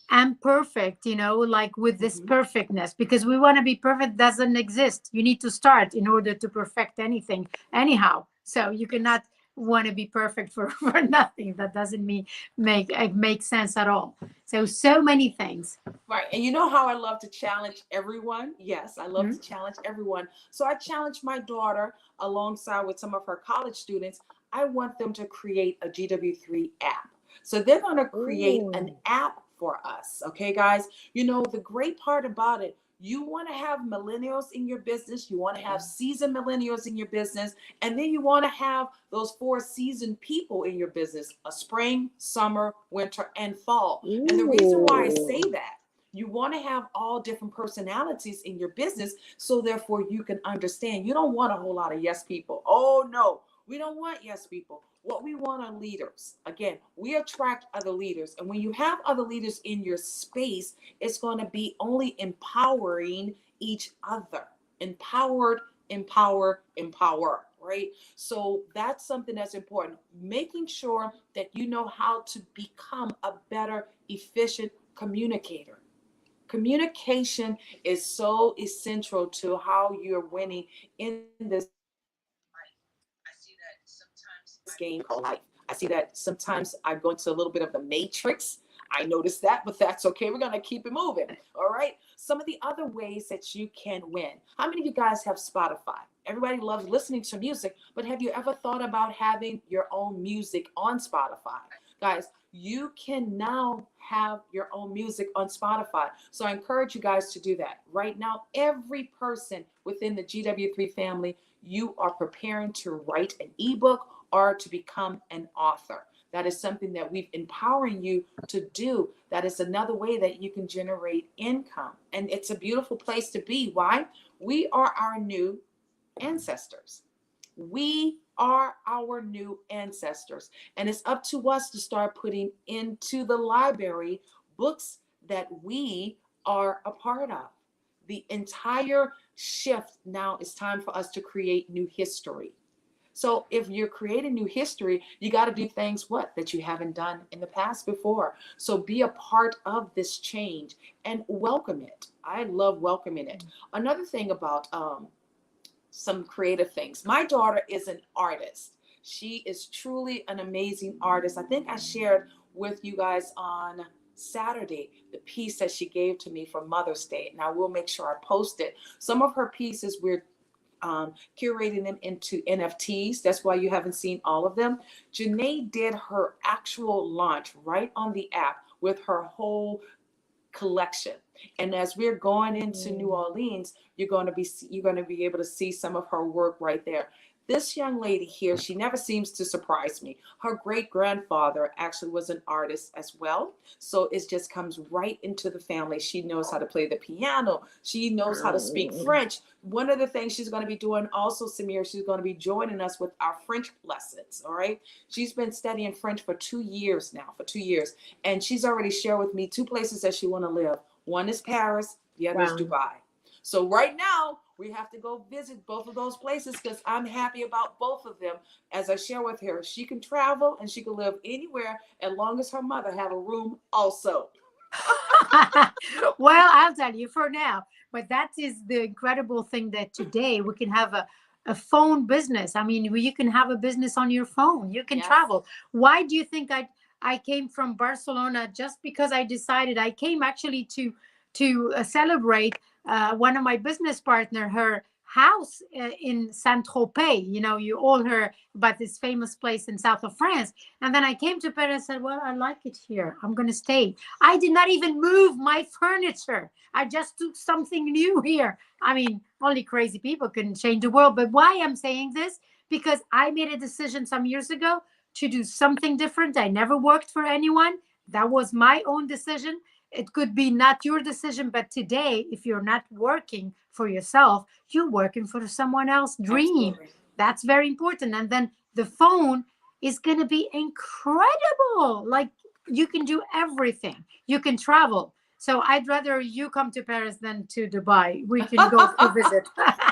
imperfect, like with this Mhm. perfectness, because we want to be perfect doesn't exist. You need to start in order to perfect anything anyhow. So you cannot want to be perfect for, for nothing. That doesn't mean make sense at all. So many things. Right. And you know how I love to challenge everyone? Yes, I love Mhm. to challenge everyone. So I challenge my daughter alongside with some of her college students. I want them to create a GW3 app. So they're going to create an Ooh. app for us. Okay, guys? You know, the great part about it, you want to have millennials in your business, you want to have seasoned millennials in your business, and then you want to have those 4 seasoned people in your business, a spring, summer, winter, and fall. Ooh. And the reason why I say that, you want to have all different personalities in your business, so therefore you can understand. You don't want a whole lot of yes people. Oh no, we don't want yes people. What we want are leaders. Again, we attract other leaders. And when you have other leaders in your space, it's going to be only empowering each other. Empowered, empower, empower, right? So that's something that's important. Making sure that you know how to become a better, efficient communicator. Communication is so essential to how you're winning in this game called life. I see that sometimes I go into a little bit of the matrix. I noticed that, but that's okay. We're going to keep it moving. All right. Some of the other ways that you can win. How many of you guys have Spotify? Everybody loves listening to music, but have you ever thought about having your own music on Spotify? Guys, you can now have your own music on Spotify. So I encourage you guys to do that. Right now, every person within the GW3 family, you are preparing to write an ebook or to become an author. That is something that we've empowering you to do. That is another way that you can generate income. And it's a beautiful place to be. Why? We are our new ancestors. We are our new ancestors. And it's up to us to start putting into the library books that we are a part of. The entire shift now is time for us to create new history. So if you're creating new history, you got to do things that you haven't done in the past before. So be a part of this change and welcome it. I love welcoming it. Another thing about some creative things. My daughter is an artist. She is truly an amazing artist. I think I shared with you guys on Saturday the piece that she gave to me for Mother's Day, and I will make sure I post it. Some of her pieces we're curating them into NFTs. That's why you haven't seen all of them. Janae did her actual launch right on the app with her whole collection. And as we're going into New Orleans, you're going to be able to see some of her work right there. This young lady here, she never seems to surprise me. Her great-grandfather actually was an artist as well. So it just comes right into the family. She knows how to play the piano. She knows how to speak French. One of the things she's going to be doing also, Samir, she's going to be joining us with our French lessons, all right? She's been studying French for 2 years now, And she's already shared with me 2 places that she want to live. One is Paris, the other is Dubai. So right now, we have to go visit both of those places because I'm happy about both of them. As I share with her, she can travel and she can live anywhere as long as her mother have a room also. Well, I'll tell you for now, but that is the incredible thing that today we can have a phone business. I mean, you can have a business on your phone. You can travel. Why do you think I came from Barcelona? Just because I decided I came actually to celebrate one of my business partner, her house in Saint-Tropez. You know, you all heard about this famous place in south of France. And then I came to Paris and said, well, I like it here. I'm going to stay. I did not even move my furniture. I just took something new here. I mean, only crazy people can change the world. But why I'm saying this? Because I made a decision some years ago to do something different. I never worked for anyone. That was my own decision. It could be not your decision, but today, if you're not working for yourself, you're working for someone else's dream. Absolutely. That's very important. And then the phone is going to be incredible. Like, you can do everything. You can travel. So I'd rather you come to Paris than to Dubai. We can go to visit.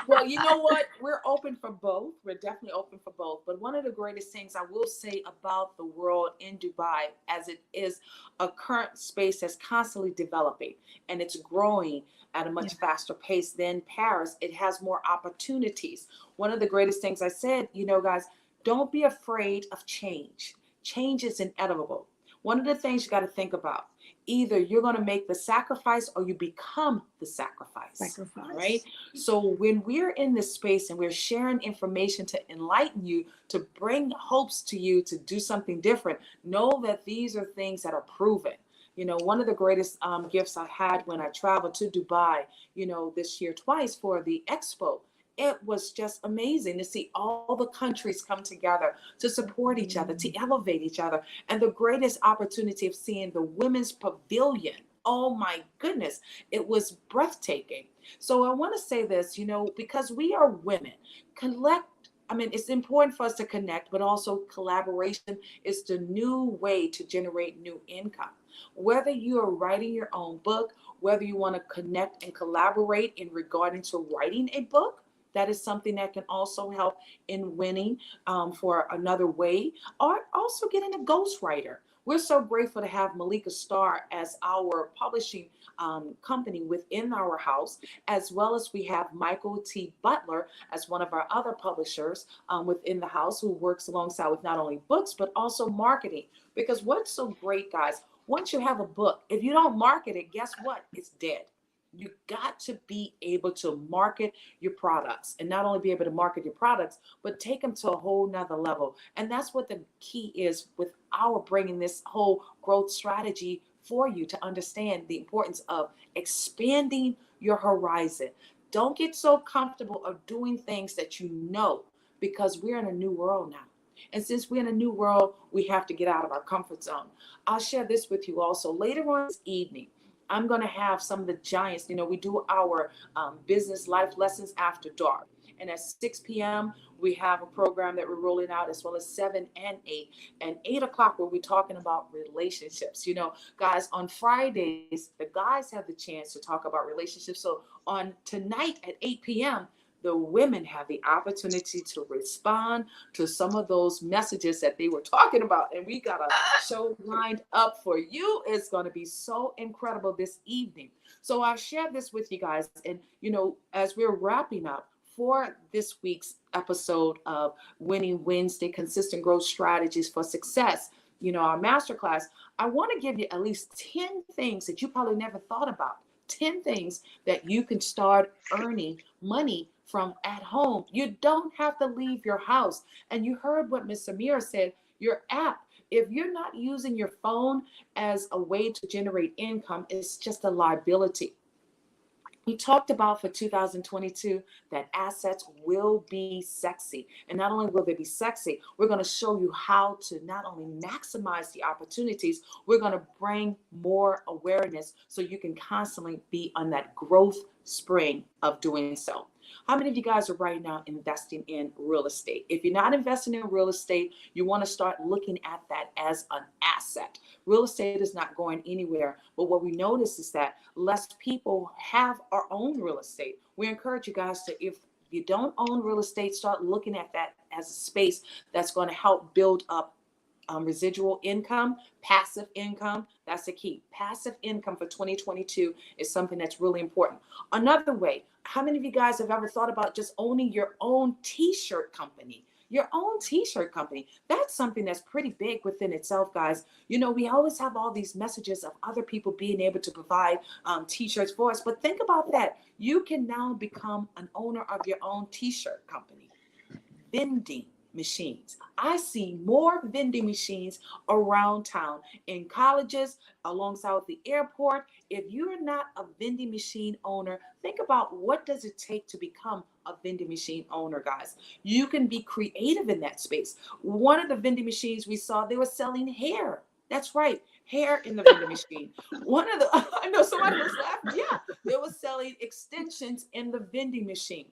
Well, you know what? We're open for both. We're definitely open for both. But one of the greatest things I will say about the world in Dubai, as it is a current space that's constantly developing and it's growing at a much faster pace than Paris, it has more opportunities. One of the greatest things I said, you know, guys, don't be afraid of change. Change is inevitable. One of the things you got to think about, either you're going to make the sacrifice or you become the sacrifice. Right? So when we're in this space and we're sharing information to enlighten you, to bring hopes to you to do something different, know that these are things that are proven. You know, one of the greatest gifts I had when I traveled to Dubai, you know, this year twice for the expo, it was just amazing to see all the countries come together to support each other, to elevate each other. And the greatest opportunity of seeing the women's pavilion. Oh my goodness, it was breathtaking. So I want to say this, you know, because we are women, collect. I mean, it's important for us to connect, but also collaboration is the new way to generate new income. Whether you are writing your own book, whether you want to connect and collaborate in regarding to writing a book, that is something that can also help in winning for another way, or also getting a ghostwriter. We're so grateful to have Malika Starr as our publishing company within our house, as well as we have Michael T. Butler as one of our other publishers within the house, who works alongside with not only books, but also marketing. Because what's so great, guys, once you have a book, if you don't market it, guess what? It's dead. You got to be able to market your products, and not only be able to market your products, but take them to a whole nother level. And that's what the key is with our bringing this whole growth strategy for you to understand the importance of expanding your horizon. Don't get so comfortable of doing things that you know, because we're in a new world now. And since we're in a new world, we have to get out of our comfort zone. I'll share this with you also later on this evening. I'm going to have some of the giants. You know, we do our business life lessons after dark. And at 6 p.m., we have a program that we're rolling out, as well as 7 and 8. And 8 o'clock, we'll be talking about relationships. You know, guys, on Fridays, the guys have the chance to talk about relationships. So on tonight at 8 p.m., the women have the opportunity to respond to some of those messages that they were talking about. And we got a show lined up for you. It's going to be so incredible this evening. So I'll share this with you guys. And, you know, as we're wrapping up for this week's episode of Winning Wednesday, Consistent Growth Strategies for Success, you know, our masterclass, I want to give you at least 10 things that you probably never thought about. 10 things that you can start earning money from at home. You don't have to leave your house. And you heard what Miss Samira said, your app. If you're not using your phone as a way to generate income, it's just a liability. We talked about for 2022 that assets will be sexy. And not only will they be sexy, we're going to show you how to not only maximize the opportunities, we're going to bring more awareness so you can constantly be on that growth spring of doing so. How many of you guys are right now investing in real estate? If you're not investing in real estate, you want to start looking at that as an asset. Real estate is not going anywhere. But what we notice is that less people have or own real estate. We encourage you guys to, if you don't own real estate, start looking at that as a space that's going to help build up residual income, passive income. That's the key. Passive income for 2022 is something that's really important. Another way, how many of you guys have ever thought about just owning your own t-shirt company? Your own t-shirt company. That's something that's pretty big within itself, guys. You know, we always have all these messages of other people being able to provide t-shirts for us. But think about that. You can now become an owner of your own t-shirt company. Vending machines. I see more vending machines around town, in colleges, alongside with the airport. If you're not a vending machine owner, think about what does it take to become a vending machine owner, guys. You can be creative in that space. One of the vending machines we saw, they were selling hair. That's right, hair in the vending machine. One of the, I know somebody was laughing. Yeah, they were selling extensions in the vending machine.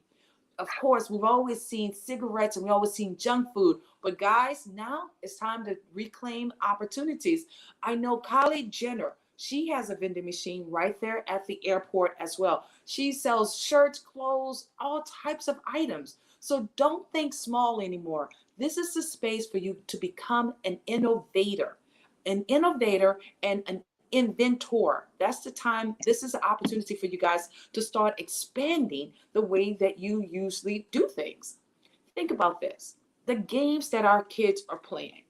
Of course, we've always seen cigarettes and we've always seen junk food. But guys, now it's time to reclaim opportunities. I know Kylie Jenner, she has a vending machine right there at the airport as well. She sells shirts, clothes, all types of items. So don't think small anymore. This is the space for you to become an innovator and an inventor. That's the time. This is an opportunity for you guys to start expanding the way that you usually do things. Think about this. The games that our kids are playing.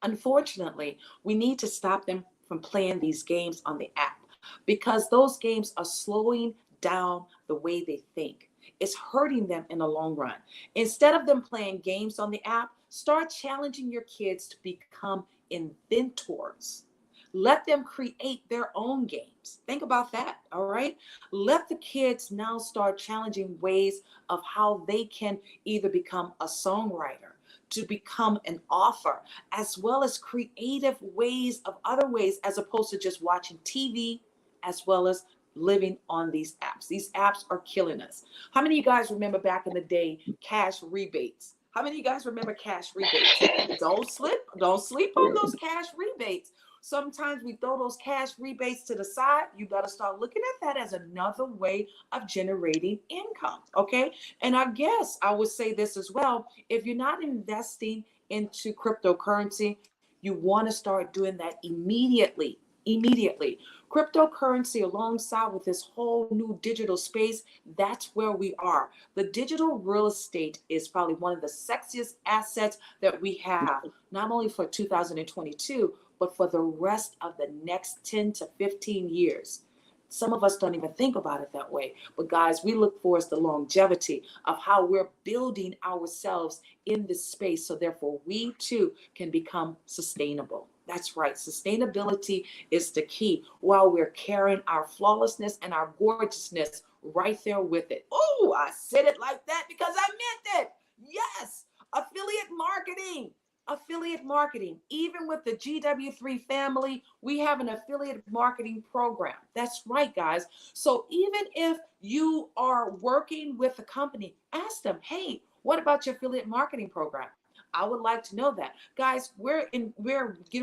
Unfortunately, we need to stop them from playing these games on the app, because those games are slowing down the way they think. It's hurting them in the long run. Instead of them playing games on the app, start challenging your kids to become inventors. Let them create their own games. Think about that, all right? Let the kids now start challenging ways of how they can either become a songwriter, to become an author, as well as creative ways of other ways, as opposed to just watching TV, as well as living on these apps. These apps are killing us. How many of you guys remember back in the day, cash rebates? How many of you guys remember cash rebates? Don't sleep on those cash rebates. Sometimes we throw those cash rebates to the side. You got to start looking at that as another way of generating income. Okay. And I guess I would say this as well. If you're not investing into cryptocurrency, you want to start doing that immediately. Immediately. Cryptocurrency, alongside with this whole new digital space, that's where we are. The digital real estate is probably one of the sexiest assets that we have, not only for 2022, but for the rest of the next 10 to 15 years. Some of us don't even think about it that way. But guys, we look for the longevity of how we're building ourselves in this space. So therefore, we too can become sustainable. That's right. Sustainability is the key, while we're carrying our flawlessness and our gorgeousness right there with it. Oh, I said it like that because I meant it. Yes. Affiliate marketing. Affiliate marketing. Even with the GW3 family, we have an affiliate marketing program. That's right, guys. So even if you are working with a company, ask them, hey, what about your affiliate marketing program? I would like to know that. Guys, we're getting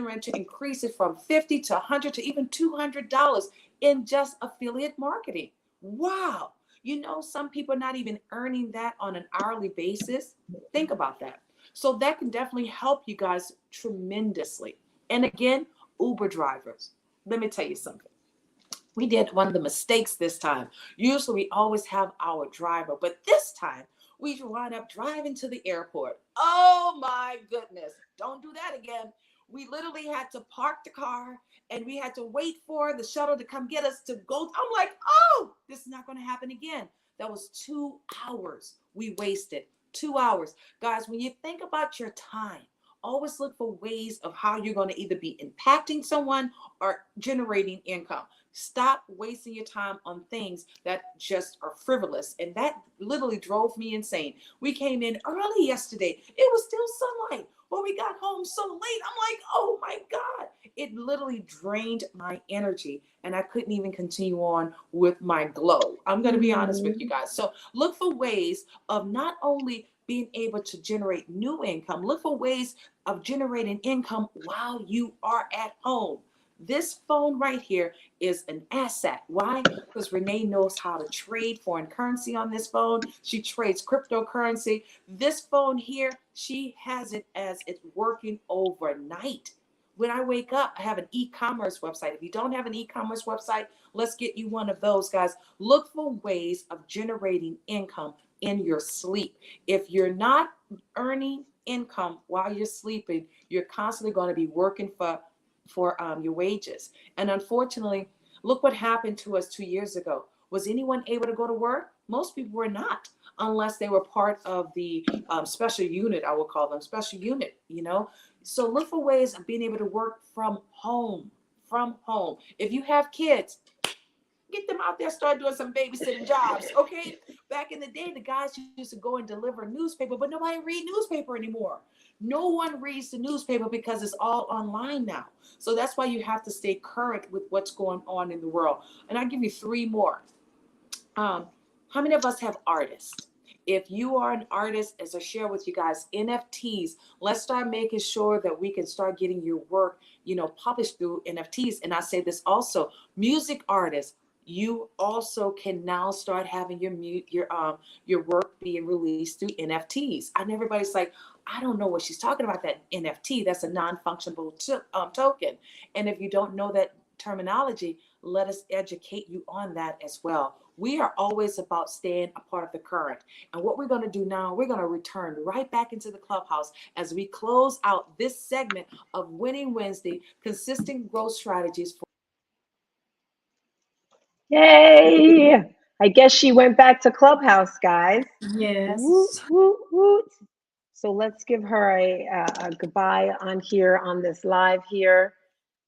ready to increase it from 50 to 100 to even $200 in just affiliate marketing. Wow. You know, some people are not even earning that on an hourly basis. Think about that. So that can definitely help you guys tremendously. And again, Uber drivers, let me tell you something. We did one of the mistakes this time. Usually we always have our driver, but this time we wound up driving to the airport. Oh my goodness. Don't do that again. We literally had to park the car and we had to wait for the shuttle to come get us to go. I'm like, oh, this is not going to happen again. That was 2 hours we wasted. 2 hours. Guys, when you think about your time, always look for ways of how you're going to either be impacting someone or generating income. Stop wasting your time on things that just are frivolous. And that literally drove me insane. We came in early yesterday. It was still sunlight. When we got home so late, I'm like, oh my God. It literally drained my energy and I couldn't even continue on with my glow. I'm going to be honest with you guys. So look for ways of not only being able to generate new income, look for ways of generating income while you are at home. This phone right here is an asset. Why? Because Renee knows how to trade foreign currency on this phone. She trades cryptocurrency. This phone here, she has it as it's working overnight. When I wake up, I have an e-commerce website. If you don't have an e-commerce website, let's get you one of those, guys. Look for ways of generating income in your sleep. If you're not earning income while you're sleeping, you're constantly going to be working for your wages. And unfortunately, look what happened to us 2 years ago. Was anyone able to go to work? Most people were not, unless they were part of the special unit, I will call them special unit, you know. So look for ways of being able to work from home, from home. If you have kids, get them out there, start doing some babysitting jobs, okay? Back in the day, the guys used to go and deliver a newspaper, but nobody read newspaper anymore. No one reads the newspaper because it's all online now. So that's why you have to stay current with what's going on in the world. And I'll give you three more. How many of us have artists? If you are an artist, as I share with you guys, NFTs, let's start making sure that we can start getting your work, published through NFTs. And I say this also, music artists, you also can now start having your work being released through NFTs. And everybody's like, I don't know what she's talking about, that NFT. That's a non-fungible token. And if you don't know that terminology, let us educate you on that as well. We are always about staying a part of the current. And what we're going to do now, we're going to return right back into the clubhouse as we close out this segment of Winning Wednesday, consistent growth strategies for. Yay! I guess she went back to Clubhouse, guys. Yes. Woot, woot, woot. So let's give her a goodbye on here on this live here.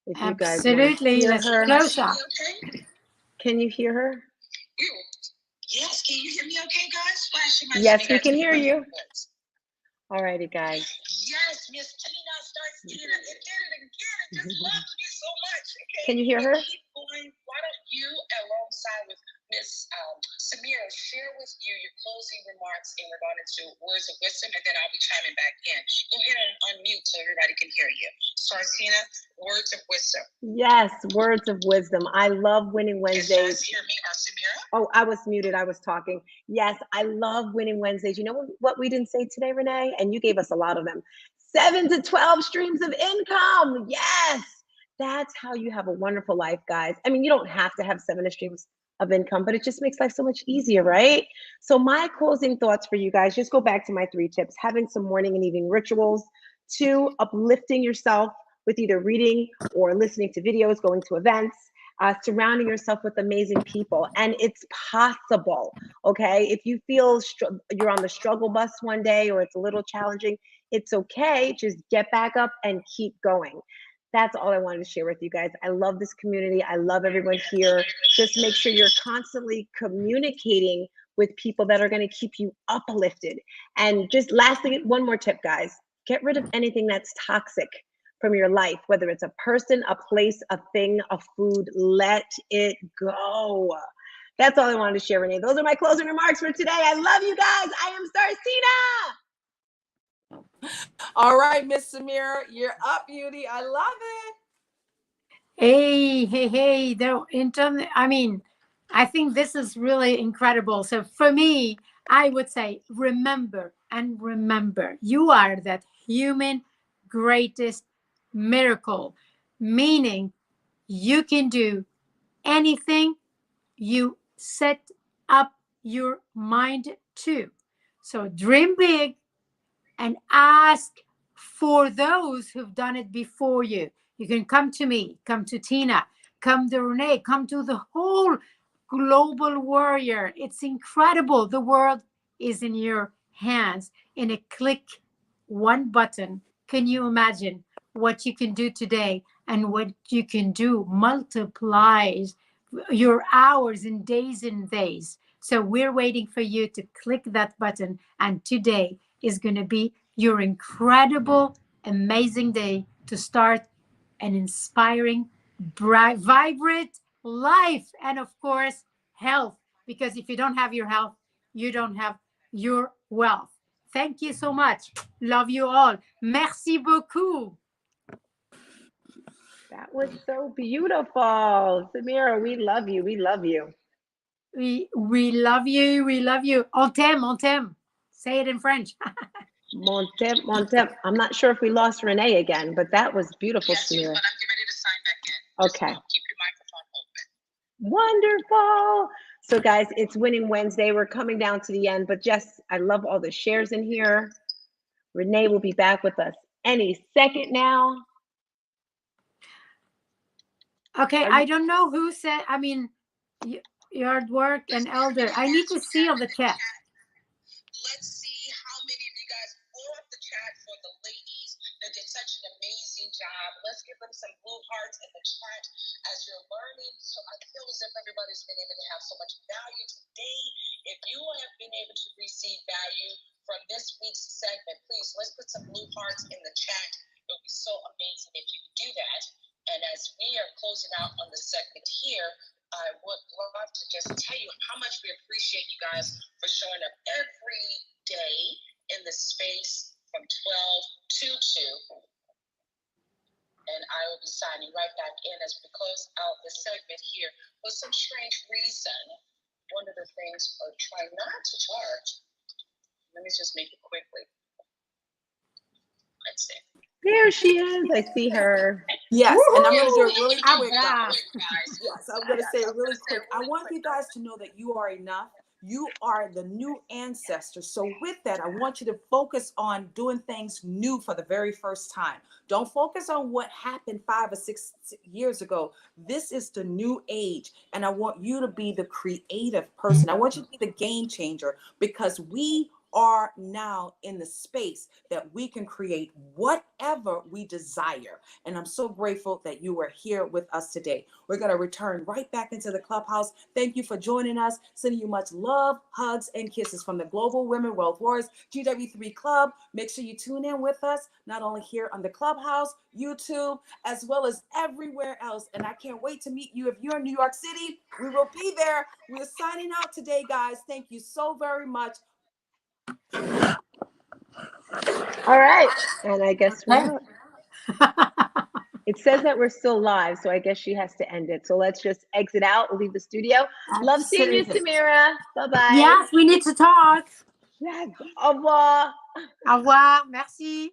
If you guys want to Absolutely. hear Let's her. close up. Can you hear her? Yes, can you hear me okay, guys? Flashing my Yes, we can hear you. All righty, guys. Yes, Miss Tina starts Tina. It did it again. It just loves me so much. Okay. Can you hear her? Keep going. Why don't you, alongside with Miss Samira, share with you your closing remarks in regard to words of wisdom, and then I'll be chiming back in. Go ahead and unmute so everybody can hear you. Sartina, words of wisdom. Yes, words of wisdom. I love Winning Wednesdays. Can you guys hear me, Samira? Oh, I was muted. I was talking. Yes, I love Winning Wednesdays. You know what we didn't say today, Renee? And you gave us a lot of them. 7 to 12 streams of income. Yes, that's how you have a wonderful life, guys. I mean, you don't have to have 7 streams of income, but it just makes life so much easier, right? So my closing thoughts for you guys, just go back to my 3 tips: having some morning and evening rituals, 2, uplifting yourself with either reading or listening to videos, going to events, surrounding yourself with amazing people. And it's possible, okay? If you feel you're on the struggle bus one day or it's a little challenging, it's okay. Just get back up and keep going. That's all I wanted to share with you guys. I love this community. I love everyone here. Just make sure you're constantly communicating with people that are going to keep you uplifted. And just lastly, one more tip, guys. Get rid of anything that's toxic from your life, whether it's a person, a place, a thing, a food. Let it go. That's all I wanted to share, Renee. Those are my closing remarks for today. I love you guys. I am Sarcina. All right, Miss Samira, you're up, beauty. I love it. Hey, the internet. I mean, I think this is really incredible. So for me, I would say, remember, you are that human greatest miracle, meaning you can do anything you set up your mind to. So dream big and ask for those who've done it before you. You can come to me, come to Tina, come to Renee, come to the whole global warrior. It's incredible. The world is in your hands. In a click, one button. Can you imagine what you can do today and what you can do multiplies your hours and days. So we're waiting for you to click that button. And today is going to be your incredible, amazing day to start an inspiring, bright, vibrant life. And of course, health. Because if you don't have your health, you don't have your wealth. Thank you so much. Love you all. Merci beaucoup. That was so beautiful. Samira, we love you. We love you. We love you. We love you. On t'aime. Say it in French. Mon temps. I'm not sure if we lost Renee again, but that was beautiful, Yes, Samira. but I'm getting ready to sign back in. Just Okay. keep your microphone open. Wonderful. So guys, it's Winning Wednesday. We're coming down to the end, but Jess, I love all the shares in here. Renee will be back with us any second now. Okay, I don't know who said, I mean, yard work and elder. I need to see all the chat. Let's see how many of you guys blow up the chat for the ladies that did such an amazing job. Let's give them some blue hearts in the chat as you're learning. So I feel as if everybody's been able to have so much value today. If you have been able to receive value from this week's segment, please let's put some blue hearts in the chat. It would be so amazing if you could do that. And as we are closing out on the segment here, I would love to just tell you how much we appreciate you guys for showing up every day in the space from 12 to 2. And I will be signing right back in as we close out the segment here. For some strange reason, one of the things are trying not to charge. Let me just make it quickly. Let's see. There she is. I see her. Yes, and I'm going to do it really Woo-hoo! quick. Guys. Yes, I'm going to say it really quick. I want you guys to know that you are enough. You are the new ancestor. So with that, I want you to focus on doing things new for the very first time. Don't focus on what happened 5 or 6 years ago. This is the new age. And I want you to be the creative person. I want you to be the game changer, because we are now in the space that we can create whatever we desire. And I'm so grateful that you are here with us today. We're going to return right back into the clubhouse. Thank you for joining us. Sending you much love, hugs, and kisses from the Global Women Wealth Wars GW3 Club. Make sure you tune in with us, not only here on the clubhouse, YouTube, as well as everywhere else. And I can't wait to meet you. If you're in New York City, we will be there. We're signing out today, guys. Thank you so very much. All right. And I guess we're out. It says that we're still live, so I guess she has to end it. So let's just exit out, leave the studio. Love seeing you, Samira. Bye-bye. Yes, we need to talk. Yes. Au revoir. Au revoir. Merci.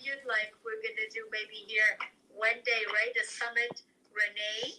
You'd like, we're gonna do maybe here one day, right? A summit, Renee.